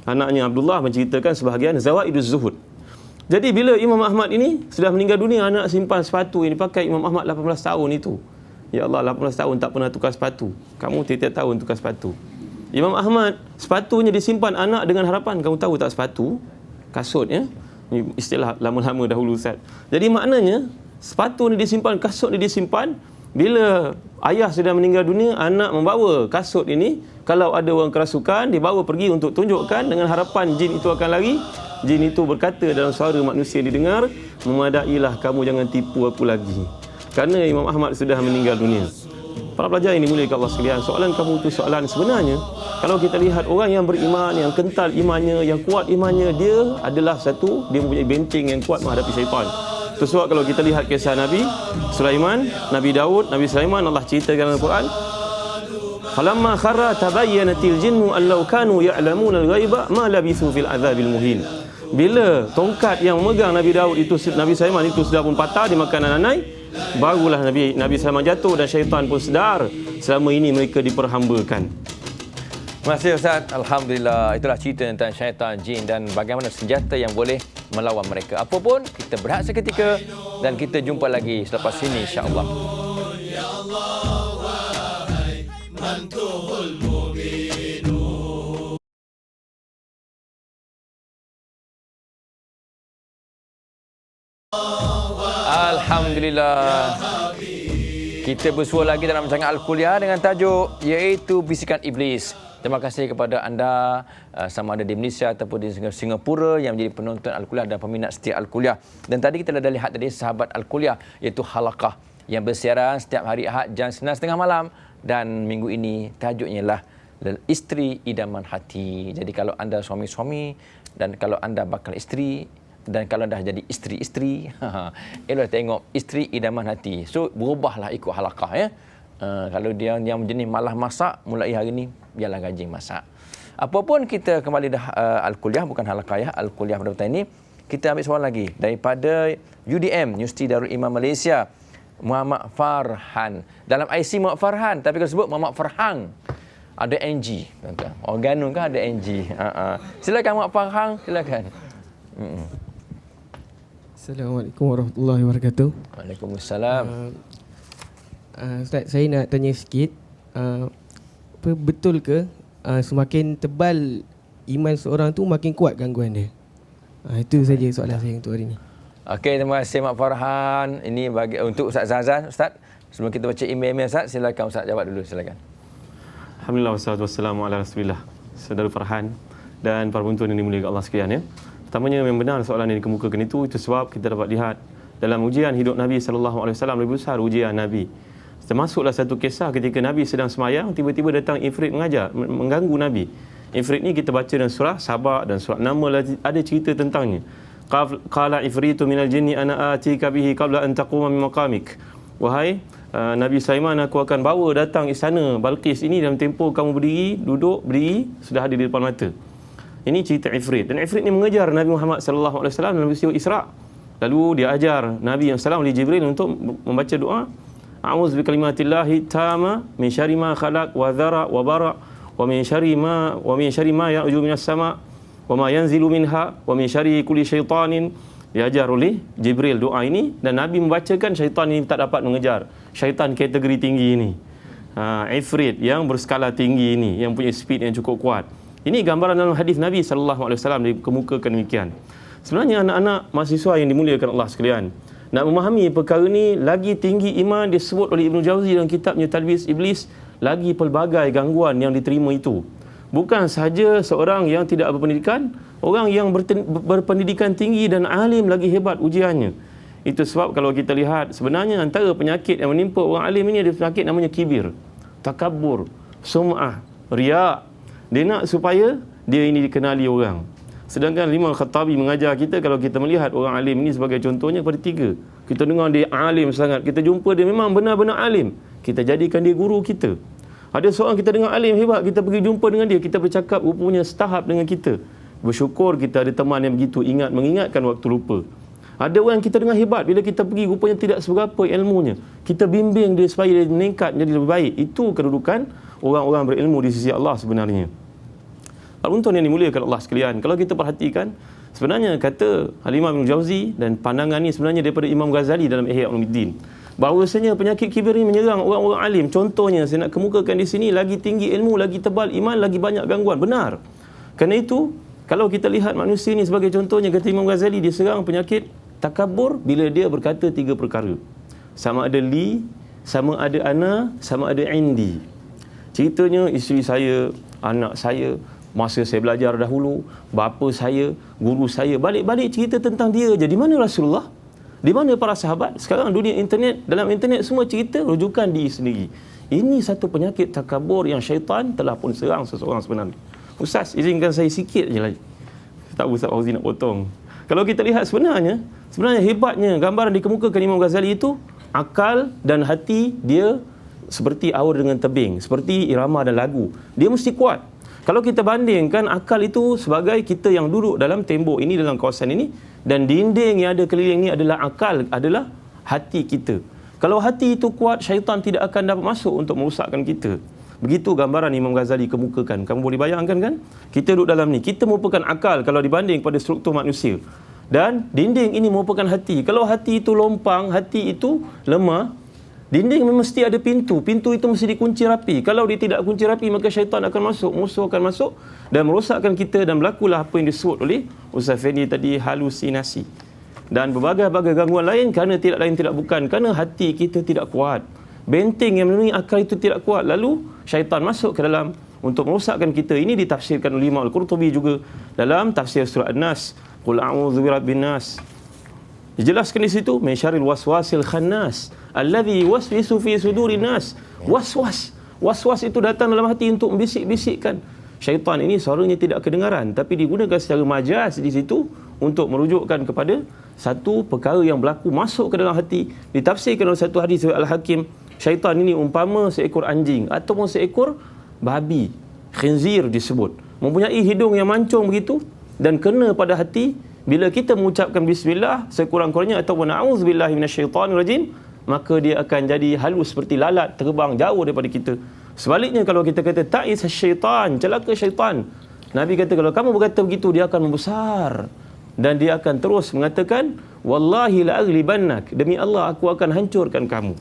anaknya Abdullah menceritakan sebahagian Zawaiduz Zuhud. Jadi bila Imam Ahmad ini sudah meninggal dunia, anak simpan sepatu yang dipakai Imam Ahmad 18 tahun itu. Ya Allah, 18 tahun tak pernah tukar sepatu. Kamu tiap-tiap tahun tukar sepatu. Imam Ahmad, sepatunya disimpan anak dengan harapan, kamu tahu tak sepatu? Kasut, ya? Ini istilah lama-lama dahulu, Ustaz. Jadi maknanya, sepatu ni disimpan, kasut ni disimpan. Bila ayah sudah meninggal dunia, anak membawa kasut ini. Kalau ada orang kerasukan, dibawa pergi untuk tunjukkan dengan harapan jin itu akan lari. Jin itu berkata dalam suara manusia didengar, memadailah kamu, jangan tipu aku lagi. Kerana Imam Ahmad sudah meninggal dunia. Para pelajar yang dimuliakan Allah sekalian, soalan kamu itu soalan sebenarnya. Kalau kita lihat orang yang beriman, yang kental imannya, yang kuat imannya, dia adalah satu, dia mempunyai benceng yang kuat menghadapi syaitan. Itu sebab kalau kita lihat kisah Nabi Sulaiman, Nabi Daud, Nabi Sulaiman, Allah ceritakan dalam Al-Quran, falamma kharra tabayyanatil jinnu allau kanu ya'lamuna al-ghaiba ma labithu fil adzabil muhin. Bila tongkat yang memegang Nabi Daud itu, Nabi Sulaiman itu sudah pun patah dimakan nanai, barulah Nabi Sulaiman jatuh dan syaitan pun sedar selama ini mereka diperhambakan. Terima kasih Ustaz. Alhamdulillah, itulah cerita tentang syaitan, jin dan bagaimana senjata yang boleh melawan mereka. Apapun, kita berehat seketika dan kita jumpa lagi selepas ini insya-Allah. Ya Allah, wahai mantuhul mubin. Alhamdulillah. Kita bersua lagi dalam rancangan Al-Kuliah dengan tajuk iaitu Bisikan Iblis. Terima kasih kepada anda sama ada di Malaysia ataupun di Singapura yang menjadi penonton Al-Kuliah dan peminat setia Al-Kuliah. Dan tadi kita dah lihat tadi sahabat Al-Kuliah iaitu Halaqah yang bersiaran setiap hari Ahad jam 9.30 malam dan minggu ini tajuknya ialah Isteri Idaman Hati. Jadi kalau anda suami-suami dan kalau anda bakal isteri dan kalau dah jadi isteri-isteri, elok tengok Isteri Idaman Hati. So berubahlah ikut Halaqah ya. Kalau dia yang jenis malas masak, mulai hari ni biarlah gaji masak. Apapun kita kembali dah Al-Kuliah, bukan Halaqah ya, Al-Kuliah pada petang ini. Kita ambil soalan lagi daripada UDM, Universiti Darul Imam Malaysia, Muhammad Farhan. Dalam IC Muhammad Farhan, tapi kalau sebut Muhammad Farhang, ada NG. Organum kan ada NG. Silakan Muhammad Farhang, silakan. Assalamualaikum warahmatullahi wabarakatuh. Waalaikumsalam. Ustaz, saya nak tanya sikit, betul ke semakin tebal iman seorang tu makin kuat gangguan dia? Itu saja soalan saya untuk hari ini. Okey, terima kasih Mak Farhan. Ini bagi untuk Ustaz Zazan. Ustaz, sebelum kita baca email Ustaz, silakan Ustaz jawab dulu, silakan. Alhamdulillah wassalatu wassalamu ala Rasulillah. Saudara Farhan dan para penonton yang dimuliakan Allah sekalian ya. Pertamanya memang benar soalan yang dikemukakan itu sebab kita dapat lihat dalam ujian hidup Nabi sallallahu alaihi wasallam lebih besar ujian Nabi. Termasuklah satu kisah ketika Nabi sedang semayang, tiba-tiba datang Ifrit mengganggu Nabi. Ifrit ni kita baca dalam surah Sabah dan surah Naml ada cerita tentangnya. Qala ifritu minal jinni ana atika bihi qabla an taquma min maqamik. Wahai Nabi Sulaiman, aku akan bawa datang istana Balqis ini dalam tempoh kamu berdiri, sudah ada di depan mata. Ini cerita Ifrit. Dan Ifrit ni mengejar Nabi Muhammad sallallahu alaihi wasallam dalam peristiwa Isra. Lalu dia ajar Nabi SAW oleh Jibril untuk membaca doa, A'udzu bikalimatillahi tamma min syarri ma khalaq wa dzara wa bara wa min syarri ma ya'ju minas sama wa ma yanzilu minha wa min syarri kulli syaitanin. Diajar oleh Jibril doa ini dan Nabi membacakan, syaitan ini tak dapat mengejar. Syaitan kategori tinggi ini. Ifrit yang berskala tinggi ini, yang punya speed yang cukup kuat. Ini gambaran dalam hadis Nabi sallallahu alaihi wasallam dikemukakan demikian. Sebenarnya anak-anak mahasiswa yang dimuliakan Allah sekalian, nak memahami perkara ini lagi tinggi iman disebut oleh Ibnu Jauzi dalam kitabnya Talbis Iblis, lagi pelbagai gangguan yang diterima itu. Bukan sahaja seorang yang tidak berpendidikan, orang yang berpendidikan tinggi dan alim lagi hebat ujiannya. Itu sebab kalau kita lihat sebenarnya antara penyakit yang menimpa orang alim ini ada penyakit namanya kibir, takabur, sum'ah, riya. Dia nak supaya dia ini dikenali orang. Sedangkan Imam Khattabi mengajar kita kalau kita melihat orang alim ini sebagai contohnya pada tiga. Kita dengar dia alim sangat, kita jumpa dia memang benar-benar alim, kita jadikan dia guru kita. Ada seorang kita dengar alim hebat, kita pergi jumpa dengan dia, kita bercakap rupanya setahap dengan kita. Bersyukur kita ada teman yang begitu mengingatkan waktu lupa. Ada orang kita dengar hebat, bila kita pergi rupanya tidak seberapa ilmunya, kita bimbing dia supaya dia meningkat menjadi lebih baik. Itu kedudukan orang-orang berilmu di sisi Allah sebenarnya. Penonton yang dimuliakan Allah sekalian, kalau kita perhatikan, sebenarnya kata Al-Imam Ibn Jauzi dan pandangan ini sebenarnya daripada Imam Ghazali dalam Ihya Ulumuddin, bahawasanya penyakit kibir ini menyerang orang-orang alim. Contohnya saya nak kemukakan di sini, lagi tinggi ilmu, lagi tebal iman, lagi banyak gangguan. Benar. Kerana itu, kalau kita lihat manusia ini sebagai contohnya, kata Imam Ghazali, dia serang penyakit takabur bila dia berkata tiga perkara. Sama ada li, sama ada ana, sama ada indi. Ceritanya isteri saya, anak saya, masa saya belajar dahulu, bapa saya, guru saya, balik-balik cerita tentang dia je. Di mana Rasulullah? Di mana para sahabat? Sekarang dunia internet, dalam internet semua cerita rujukan diri sendiri. Ini satu penyakit takabur yang syaitan telah pun serang seseorang sebenarnya. Ustaz, izinkan saya sikit je lagi. Tak Ustaz Fauzi nak potong. Kalau kita lihat sebenarnya hebatnya gambaran dikemukakan Imam Ghazali itu, akal dan hati dia seperti aur dengan tebing, seperti irama dan lagu. Dia mesti kuat. Kalau kita bandingkan akal itu sebagai kita yang duduk dalam tembok ini, dalam kawasan ini, dan dinding yang ada keliling ini adalah akal, adalah hati kita. Kalau hati itu kuat, syaitan tidak akan dapat masuk untuk merosakkan kita. Begitu gambaran Imam Ghazali kemukakan. Kamu boleh bayangkan kan? Kita duduk dalam ni, kita merupakan akal kalau dibanding pada struktur manusia. Dan dinding ini merupakan hati. Kalau hati itu lompang, hati itu lemah, dinding mesti ada pintu. Pintu itu mesti dikunci rapi. Kalau dia tidak kunci rapi, maka syaitan akan masuk, musuh akan masuk dan merosakkan kita, dan berlakulah apa yang disebut oleh Ustaz Fendi tadi, halusinasi. Dan berbagai-bagai gangguan lain kerana tidak lain tidak bukan kerana hati kita tidak kuat. Benteng yang melalui akal itu tidak kuat. Lalu syaitan masuk ke dalam untuk merosakkan kita. Ini ditafsirkan oleh Imam Al-Qurtubi juga dalam tafsir surah An-Nas. Qul a'udzu birabbin nas. Dijelaskan di situ, min syarril waswasil khannas alladhi yuwaswisu fi sudurin nas. Waswas. Waswas itu datang dalam hati untuk membisik-bisikkan. Syaitan ini suaranya tidak kedengaran, tapi digunakan secara majaz di situ untuk merujukkan kepada satu perkara yang berlaku masuk ke dalam hati. Ditafsirkan oleh satu hadis Al-Hakim, syaitan ini umpama seekor anjing ataupun seekor babi, khinzir disebut, mempunyai hidung yang mancung begitu dan kena pada hati. Bila kita mengucapkan bismillah sekurang-kurangnya ataupun a'udzubillahi minasyaitonirrajim, maka dia akan jadi halus seperti lalat, terbang jauh daripada kita. Sebaliknya kalau kita kata ta'is syaitan, celaka syaitan, Nabi kata kalau kamu berkata begitu, dia akan membesar dan dia akan terus mengatakan wallahi la'aghlibannak, demi Allah aku akan hancurkan kamu.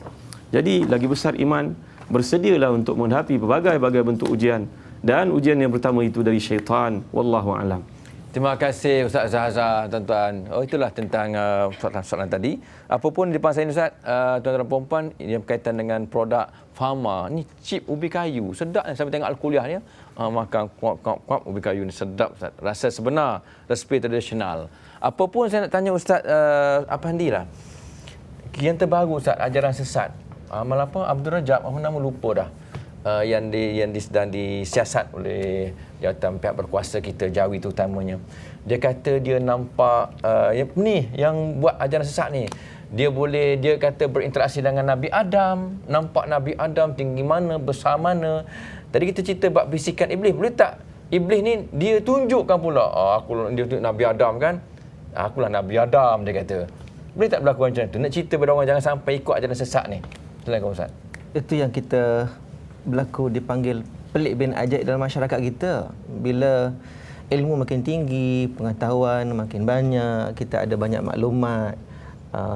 Jadi lagi besar iman, bersedialah untuk menghadapi berbagai-bagai bentuk ujian, dan ujian yang pertama itu dari syaitan. Wallahu a'lam. Terima kasih Ustaz Zahazah, tuan-tuan. Itulah tentang soalan tadi. Apa pun di depan saya ni Ustaz, tuan-tuan dan puan-puan, yang berkaitan dengan produk Pharma. Ni chip ubi kayu. Sedap ni sampai tengok Al-Kuliah ni. Makan kuap ubi kayu ni sedap Ustaz. Rasa sebenar, resipi tradisional. Apa pun saya nak tanya Ustaz Afandi lah. Yang terbaru Ustaz, ajaran sesat. Amal apa? Abdul Rajab, apa nama lupa dah. Yang sedang disiasat oleh jawatan pihak berkuasa kita, Jawi itu utamanya. Dia kata dia nampak yang buat ajaran sesat ni, dia kata berinteraksi dengan Nabi Adam, nampak Nabi Adam tinggi mana, besar mana. Tadi kita cerita bab bisikan iblis, boleh tak iblis ni dia tunjukkan pula, dia tunjuk Nabi Adam kan, akulah Nabi Adam, dia kata. Boleh tak berlaku macam tu? Nak cerita pada orang jangan sampai ikut ajaran sesat ni. Silakan Ustaz. Itu yang kita berlaku dipanggil pelik bin ajaib dalam masyarakat kita. Bila ilmu makin tinggi, pengetahuan makin banyak, kita ada banyak maklumat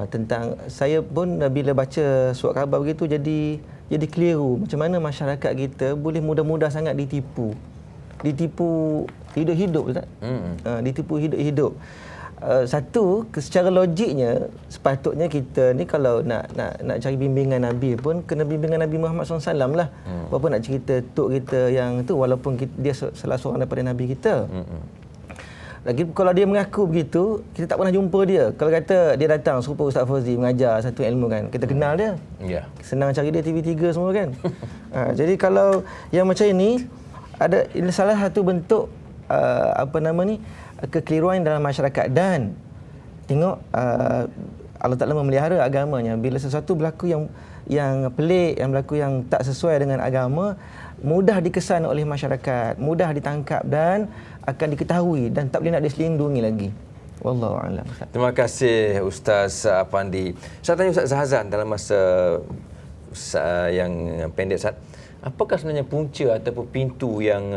tentang, saya pun bila baca surat khabar begitu jadi keliru macam mana masyarakat kita boleh mudah-mudah sangat ditipu hidup-hidup Ustaz. Ditipu hidup-hidup. Satu, secara logiknya sepatutnya kita ni kalau nak cari bimbingan Nabi pun kena bimbingan Nabi Muhammad SAW lah. Apa nak cerita tok kita yang tu, walaupun dia salah seorang daripada Nabi kita. Lagi kalau dia mengaku begitu, kita tak pernah jumpa dia. Kalau kata dia datang serupa Ustaz Fauzi mengajar satu ilmu kan, kita kenal dia. Senang cari dia TV3 semua kan. Jadi kalau yang macam ini, ada salah satu bentuk kekeliruan dalam masyarakat. Dan tengok Allah Ta'ala memelihara agamanya. Bila sesuatu berlaku yang pelik, yang berlaku yang tak sesuai dengan agama, mudah dikesan oleh masyarakat, mudah ditangkap dan akan diketahui dan tak boleh nak diselindungi lagi. Wallahu a'lam. Terima kasih Ustaz Afandi. Saya tanya Ustaz Zahazan dalam masa yang pendek Ustaz, apakah sebenarnya punca ataupun pintu yang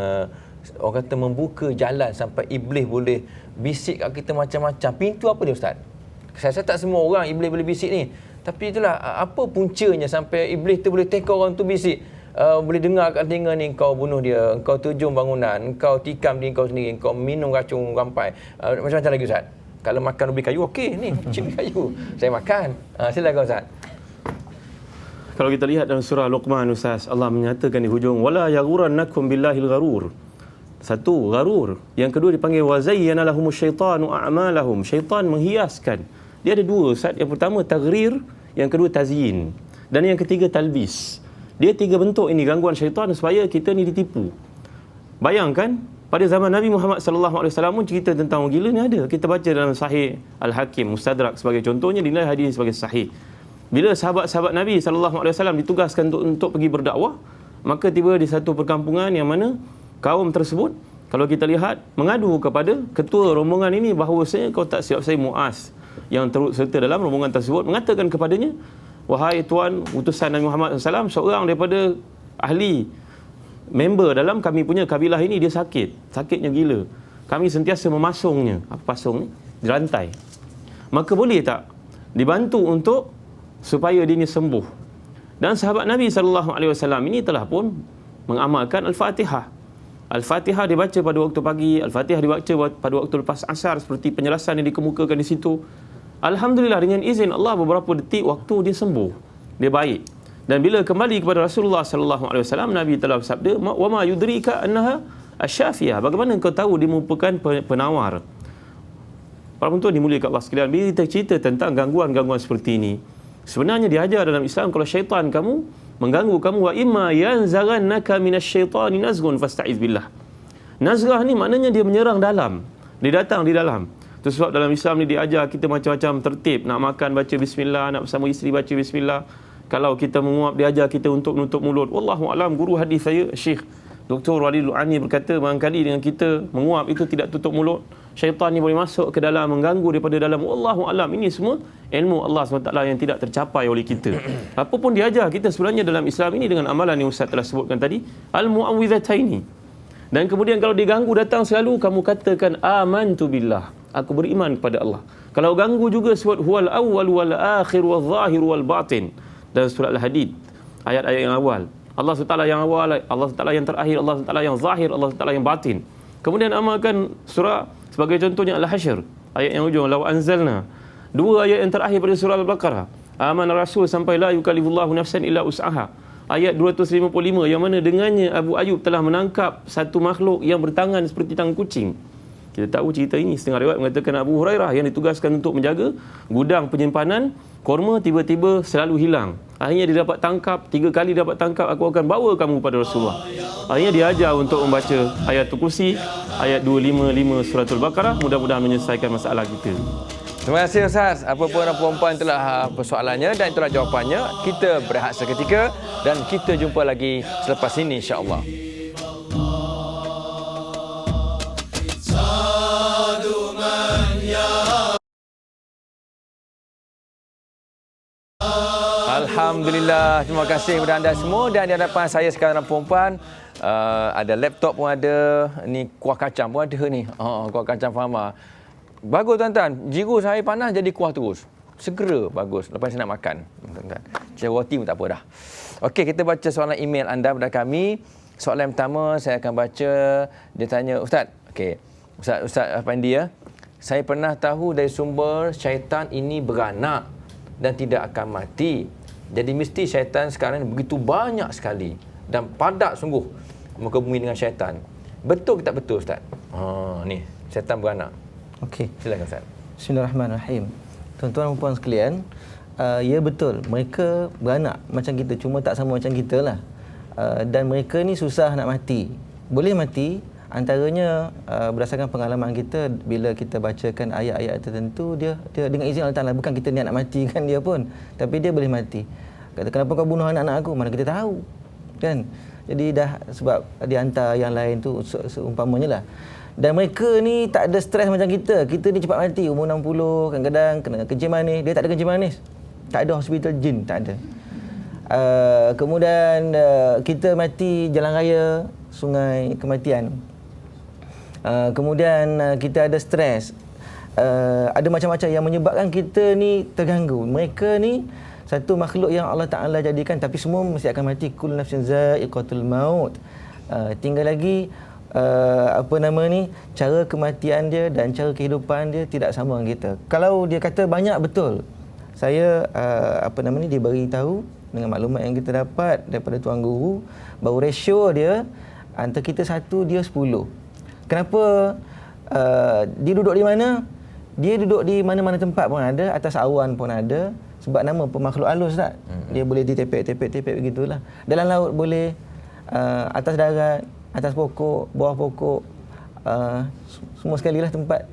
orang kata membuka jalan sampai iblis boleh bisik kat kita macam-macam? Pintu apa dia Ustaz? Saya tak semua orang iblis boleh bisik ni. Tapi itulah, apa puncanya sampai iblis tu boleh teka orang tu bisik? Boleh dengar kat telinga ni, kau bunuh dia, kau tujung bangunan, kau tikam diri kau sendiri, kau minum racun rampai. Macam-macam lagi Ustaz. Kalau makan ubi kayu, okey ni, cip kayu. Saya makan. Silakan Ustaz. Kalau kita lihat dalam surah Luqman Ustaz, Allah menyatakan di hujung, wala yaghurannakum billahil gharur. Satu, gharur. Yang kedua dipanggil wa zayyana lahumus syaitanu a'malahum. Syaitan menghiaskan. Dia ada dua Ustaz. Yang pertama taghrir, yang kedua tazyin. Dan yang ketiga talbis. Dia tiga bentuk ini gangguan syaitan supaya kita ni ditipu. Bayangkan pada zaman Nabi Muhammad sallallahu alaihi wasallam cerita tentang orang gila ni ada. Kita baca dalam Sahih Al-Hakim, Mustadrak sebagai contohnya, dinilai hadis sebagai sahih. Bila sahabat-sahabat Nabi sallallahu alaihi wasallam ditugaskan untuk pergi berdakwah, maka tiba di satu perkampungan yang mana kaum tersebut, kalau kita lihat, mengadu kepada ketua rombongan ini bahawasanya, kalau tak silap saya Muaz yang turut serta dalam rombongan tersebut, mengatakan kepadanya, wahai tuan utusan Nabi Muhammad SAW, seorang daripada ahli member dalam kami punya kabilah ini, dia sakitnya gila. Kami sentiasa memasungnya. Apa pasung ni? Dirantai. Maka boleh tak dibantu untuk supaya dia ni sembuh? Dan sahabat Nabi SAW ini telah pun mengamalkan Al-Fatihah. Al-Fatihah dibaca pada waktu pagi, Al-Fatihah dibaca pada waktu lepas asar, seperti penjelasan yang dikemukakan di situ. Alhamdulillah, dengan izin Allah, beberapa detik waktu dia sembuh, dia baik. Dan bila kembali kepada Rasulullah SAW, Nabi telah bersabda, wa ma yudrika annaha asyafiyah. Bagaimana kau tahu dia merupakan penawar? Para penonton dimuliakan Allah sekalian, bila kita cerita tentang gangguan-gangguan seperti ini, sebenarnya diajar dalam Islam, kalau syaitan kamu mengganggu kamu, wa imma yanzaghannaka minasyaitani nazghun fasta'iz billah. Nazghah ni maknanya dia menyerang dalam, dia datang di dalam. Itu sebab dalam Islam ni diajar kita macam-macam tertib. Nak makan baca bismillah, nak bersama isteri baca bismillah. Kalau kita menguap, diajar kita untuk menutup mulut. Wallahu alam, guru hadis saya Syekh Dr. Walid Lu'ani berkata, barangkali dengan kita menguap itu tidak tutup mulut, syaitan ni boleh masuk ke dalam, mengganggu daripada dalam. Wallahu alam, ini semua ilmu Allah SWT yang tidak tercapai oleh kita. Apa pun diajar kita sebenarnya dalam Islam ini dengan amalan yang Ustaz telah sebutkan tadi, al-mu'awwidhataini. Dan kemudian kalau diganggu datang selalu kamu katakan amantu billah, aku beriman kepada Allah. Kalau ganggu juga sebut huwal awwal wal akhir wal zahir wal batin. Dan surah Al-Hadid, ayat-ayat yang awal, Allah SWT yang awal, Allah SWT yang terakhir, Allah SWT yang zahir, Allah SWT yang batin. Kemudian amalkan surah sebagai contohnya Al-Hasyr, ayat yang ujung, law anzalna. Dua ayat yang terakhir pada surah Al-Baqarah, aman rasul sampai la yukallifullahu nafsan illa usaha, ayat 255, yang mana dengannya Abu Ayub telah menangkap satu makhluk yang bertangan seperti tangan kucing. Kita tahu cerita ini, setengah riwayat mengatakan Abu Hurairah yang ditugaskan untuk menjaga gudang penyimpanan korma tiba-tiba selalu hilang. Akhirnya dia dapat tangkap, 3 kali dapat tangkap, aku akan bawa kamu kepada Rasulullah. Akhirnya dia ajar untuk membaca ayat Kursi, ayat 255 suratul Baqarah. Mudah-mudahan menyelesaikan masalah kita. Terima kasih Ustaz. Apa pun perempuan telah persoalannya dan itulah jawapannya. Kita berehat seketika dan kita jumpa lagi selepas ini insya-Allah. Alhamdulillah, terima kasih kepada anda semua. Dan di hadapan saya sekarang perempuan, ada laptop pun ada, ni kuah kacang pun ada ni. Kuah kacang Fahma. Bagus tuan-tuan, jiru saya panas jadi kuah terus. Segera, bagus. Lepas saya nak makan. Tuan-tuan. Cari roti pun tak apa dah. Okey, kita baca soalan email anda kepada kami. Soalan pertama saya akan baca, dia tanya, Ustaz, okey. Ustaz Afandi ya. Saya pernah tahu dari sumber syaitan ini beranak dan tidak akan mati. Jadi mesti syaitan sekarang ni begitu banyak sekali dan padat sungguh muka bumi dengan syaitan. Betul ke tak betul Ustaz? Ni syaitan beranak. Okey, silakan Ustaz. Bismillahirrahmanirrahim. Tuan-tuan dan puan sekalian, ya betul, mereka beranak macam kita, cuma tak sama macam kita lah. Dan mereka ni susah nak mati. Boleh mati, antaranya berdasarkan pengalaman kita, bila kita bacakan ayat-ayat tertentu, dia dengan izin Allah Ta'ala, bukan kita niat nak matikan dia pun, tapi dia boleh mati. Kata, kenapa kau bunuh anak-anak aku? Mana kita tahu, kan? Jadi dah, sebab dia hantar yang lain tu seumpamanya lah. Dan mereka ni tak ada stres macam kita. Kita ni cepat mati, umur 60, kadang-kadang kena kencing manis. Dia tak ada kencing manis, tak ada hospital jin, tak ada. Kemudian kita mati jalan raya, sungai kematian. Kemudian kita ada stres, ada macam-macam yang menyebabkan kita ni terganggu. Mereka ni satu makhluk yang Allah Ta'ala jadikan, tapi semua mesti akan mati. Kullu nafsin za'iqatul maut. Tinggal lagi cara kematian dia dan cara kehidupan dia tidak sama dengan kita. Kalau dia kata banyak, betul. Saya diberi tahu dengan maklumat yang kita dapat daripada tuan guru, bahawa ratio dia antara kita 1, dia 10. Kenapa? Dia duduk di mana? Dia duduk di mana-mana tempat pun ada, atas awan pun ada. Sebab nama pemakhluk halus tak? Dia boleh ditepek-tepek begitulah. Dalam laut boleh, atas darat, atas pokok, bawah pokok, semua sekali lah tempat.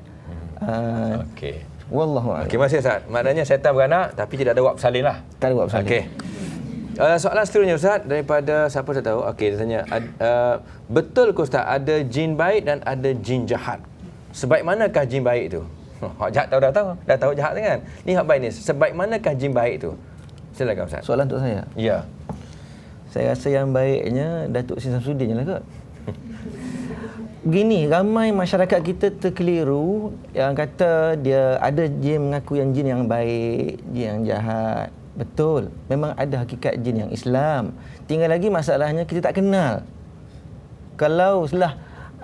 Okey. Wallahu a'lam. Okey, masih Ustaz. Maknanya syaitan beranak tapi tidak ada wak bersalin lah. Tak ada wak bersalin. Okey. Soalan seterusnya Ustaz daripada siapa saya tahu. Okey, dia tanya, betul ke Ustaz ada jin baik dan ada jin jahat? Sebaik manakah jin baik tu? Hak jahat dah tahu jahat kan. Ni hak baik ni. Sebaik manakah jin baik tu? Silakan Ustaz. Soalan untuk saya. Ya. Saya rasa yang baiknya Datuk Seri Samsudin je lah kot. Begini, ramai masyarakat kita terkeliru yang kata dia ada jin mengaku yang jin yang baik, jin yang jahat. Betul, memang ada hakikat jin yang Islam. Tinggal lagi masalahnya kita tak kenal. Kalau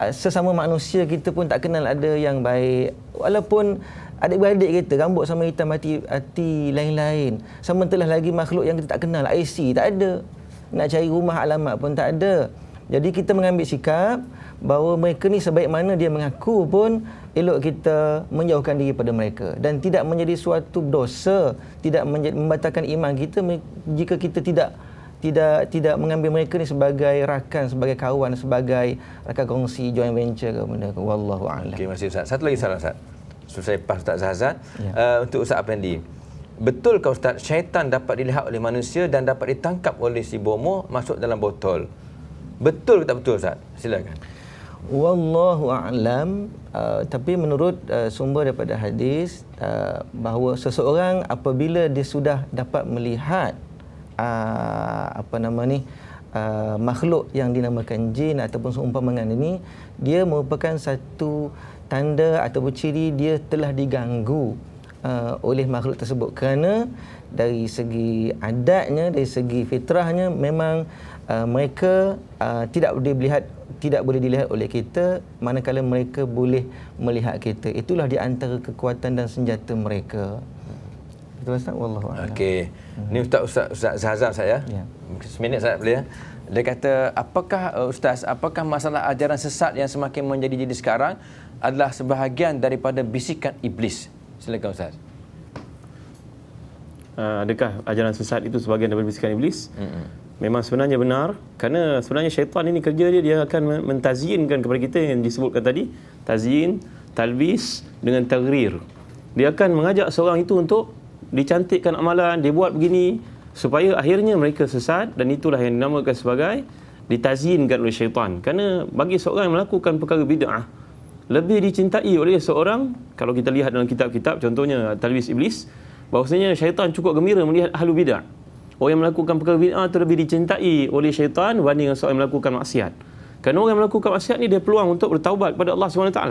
sesama manusia kita pun tak kenal ada yang baik. Walaupun adik-beradik kita rambut sama hitam hati lain-lain. Sementara lagi makhluk yang kita tak kenal, IC tak ada. Nak cari rumah alamat pun tak ada. Jadi kita mengambil sikap bahawa mereka ni sebaik mana dia mengaku pun elok kita menjauhkan diri pada mereka dan tidak menjadi suatu dosa, tidak membatalkan iman kita jika kita tidak mengambil mereka ni sebagai rakan, sebagai kawan, sebagai rakan kongsi, joint venture ke benda ke. Wallahu a'lam. Okey, masih Ustaz. Satu lagi soalan Ustaz. Saya lepas Ustaz Zahzan. Untuk Ustaz Afendi. Betul ke Ustaz syaitan dapat dilihat oleh manusia dan dapat ditangkap oleh si bomoh masuk dalam botol? Betul ke tak betul Ustaz? Silakan. Wallahu a'lam. Tapi menurut sumber daripada hadis bahawa seseorang apabila dia sudah dapat melihat makhluk yang dinamakan jin ataupun seumpama dengan ini, dia merupakan satu tanda ataupun ciri dia telah diganggu oleh makhluk tersebut, kerana dari segi adatnya, dari segi fitrahnya memang mereka tidak boleh dilihat oleh kita, manakala mereka boleh melihat kita. Itulah di antara kekuatan dan senjata mereka. Betul Ustaz? Wallahu a'lam. Okey. Ni Ustaz Zahzan saya. Ya. Seminit Ustaz boleh ya. Dia kata, apakah masalah ajaran sesat yang semakin menjadi sekarang adalah sebahagian daripada bisikan iblis? Silakan Ustaz. Adakah ajaran sesat itu sebahagian daripada bisikan iblis? Memang sebenarnya benar, kerana sebenarnya syaitan ini kerja dia akan mentazyinkan kepada kita yang disebutkan tadi, tazyin, talbis dengan taghrir. Dia akan mengajak seorang itu untuk dicantikkan amalan, dia buat begini supaya akhirnya mereka sesat, dan itulah yang dinamakan sebagai ditazyinkan oleh syaitan. Kerana bagi seorang yang melakukan perkara bid'ah lebih dicintai oleh seorang, kalau kita lihat dalam kitab-kitab contohnya talbis iblis, bahawasanya syaitan cukup gembira melihat ahlu bid'ah. Orang yang melakukan perkara bid'ah itu lebih dicintai oleh syaitan berbanding dengan seorang yang melakukan maksiat. Kerana orang yang melakukan maksiat ni dia peluang untuk bertaubat kepada Allah SWT.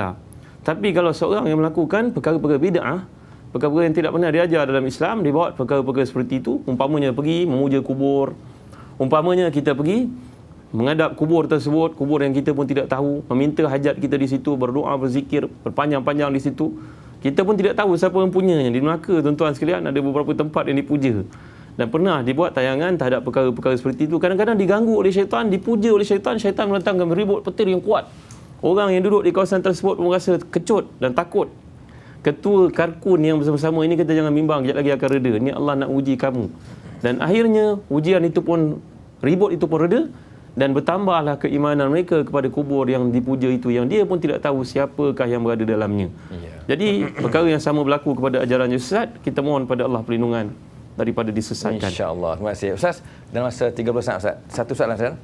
Tapi kalau seorang yang melakukan perkara-perkara bid'ah, perkara-perkara yang tidak pernah diajar dalam Islam, dia buat perkara-perkara seperti itu, umpamanya pergi memuja kubur, umpamanya kita pergi menghadap kubur tersebut, kubur yang kita pun tidak tahu, meminta hajat kita di situ, berdoa, berzikir, berpanjang-panjang di situ. Kita pun tidak tahu siapa yang punyanya. Di Melaka, tuan-tuan sekalian, ada beberapa tempat yang dipuja. Dan pernah dibuat tayangan terhadap perkara-perkara seperti itu. Kadang-kadang diganggu oleh syaitan, dipuja oleh syaitan, syaitan mendatangkan ribut petir yang kuat. Orang yang duduk di kawasan tersebut pun rasa kecut dan takut. Ketua Karkun yang bersama-sama ini kata jangan bimbang, kejap lagi akan reda. Ni Allah nak uji kamu. Dan akhirnya ujian itu pun, ribut itu pun reda. Dan bertambahlah keimanan mereka kepada kubur yang dipuja itu, yang dia pun tidak tahu siapakah yang berada dalamnya. Jadi perkara yang sama berlaku kepada ajaran sesat. Kita mohon pada Allah perlindungan daripada disesatkan. InsyaAllah. Terima kasih. Ustaz, dalam masa 30 saat Ustaz, satu soalan Ustaz.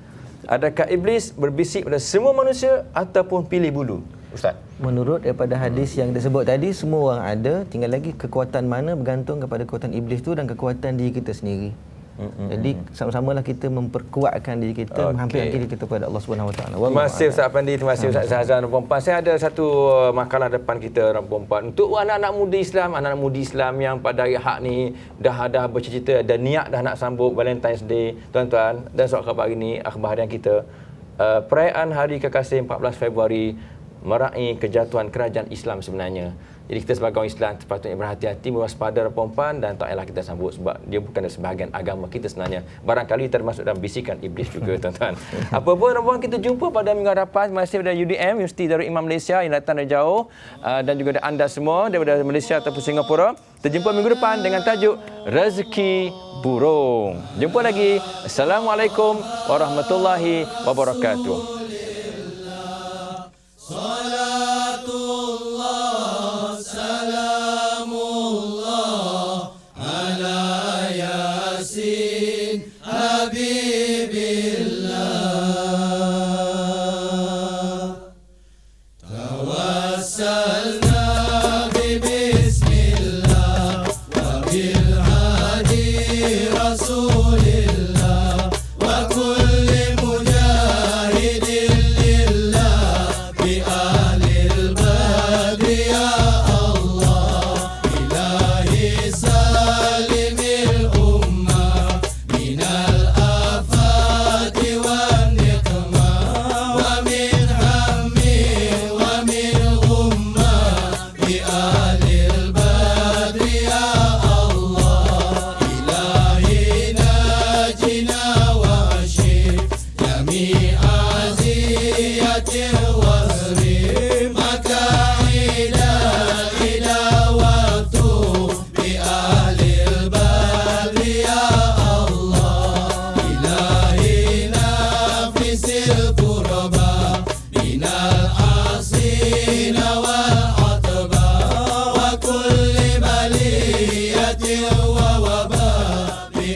Adakah iblis berbisik pada semua manusia ataupun pilih bulu? Ustaz. Menurut daripada hadis yang disebut tadi, semua orang ada. Tinggal lagi kekuatan mana bergantung kepada kekuatan iblis tu dan kekuatan diri kita sendiri. Jadi sama-samalah kita memperkuatkan diri kita, menghampirkan diri kita kepada Allah Subhanahu Wa Taala. Terima kasih Ustaz Afendi, terima kasih Ustaz Zahzan dan puan-puan. Saya ada satu makalah depan kita dan puan-puan untuk anak-anak muda Islam, anak-anak muda Islam yang pada hari Ahad ni dah bercita-cita, dah niat dah nak sambut Valentine's Day, tuan-tuan. Dan soal khabar hari ni, akhbar harian kita, perayaan Hari Kekasih 14 Februari meraih kejatuhan kerajaan Islam sebenarnya. Jadi kita sebagai orang Islam sepatutnya berhati-hati, berwaspada perempuan, dan tak payahlah kita sambut sebab dia bukan sebahagian agama kita sebenarnya. Barangkali termasuk dalam bisikan iblis juga tuan-tuan. Apa pun puan-puan, kita jumpa pada minggu hadapan. Terima kasih kepada UDM, Universiti Darul Imam Malaysia yang datang dari jauh, dan juga anda semua daripada Malaysia ataupun Singapura. Kita jumpa minggu depan dengan tajuk Rezeki Burung. Jumpa lagi. Assalamualaikum warahmatullahi wabarakatuh. Salamullah ala Yasin. rasulillah wa kulli mujahidin lillah bi ahlil badri ya Allah ilahi salimil ummah minal afati wan niqmah wa min hammin wa min ummah bi ahlil badri ya Allah ilahi najina wa ashir jami'a ziyatin wasri makaida ila waktu bi ahlil badri ya Allah ilahi nafisil kurba minal asina wal atba wa kulli baliyatin wa waba bi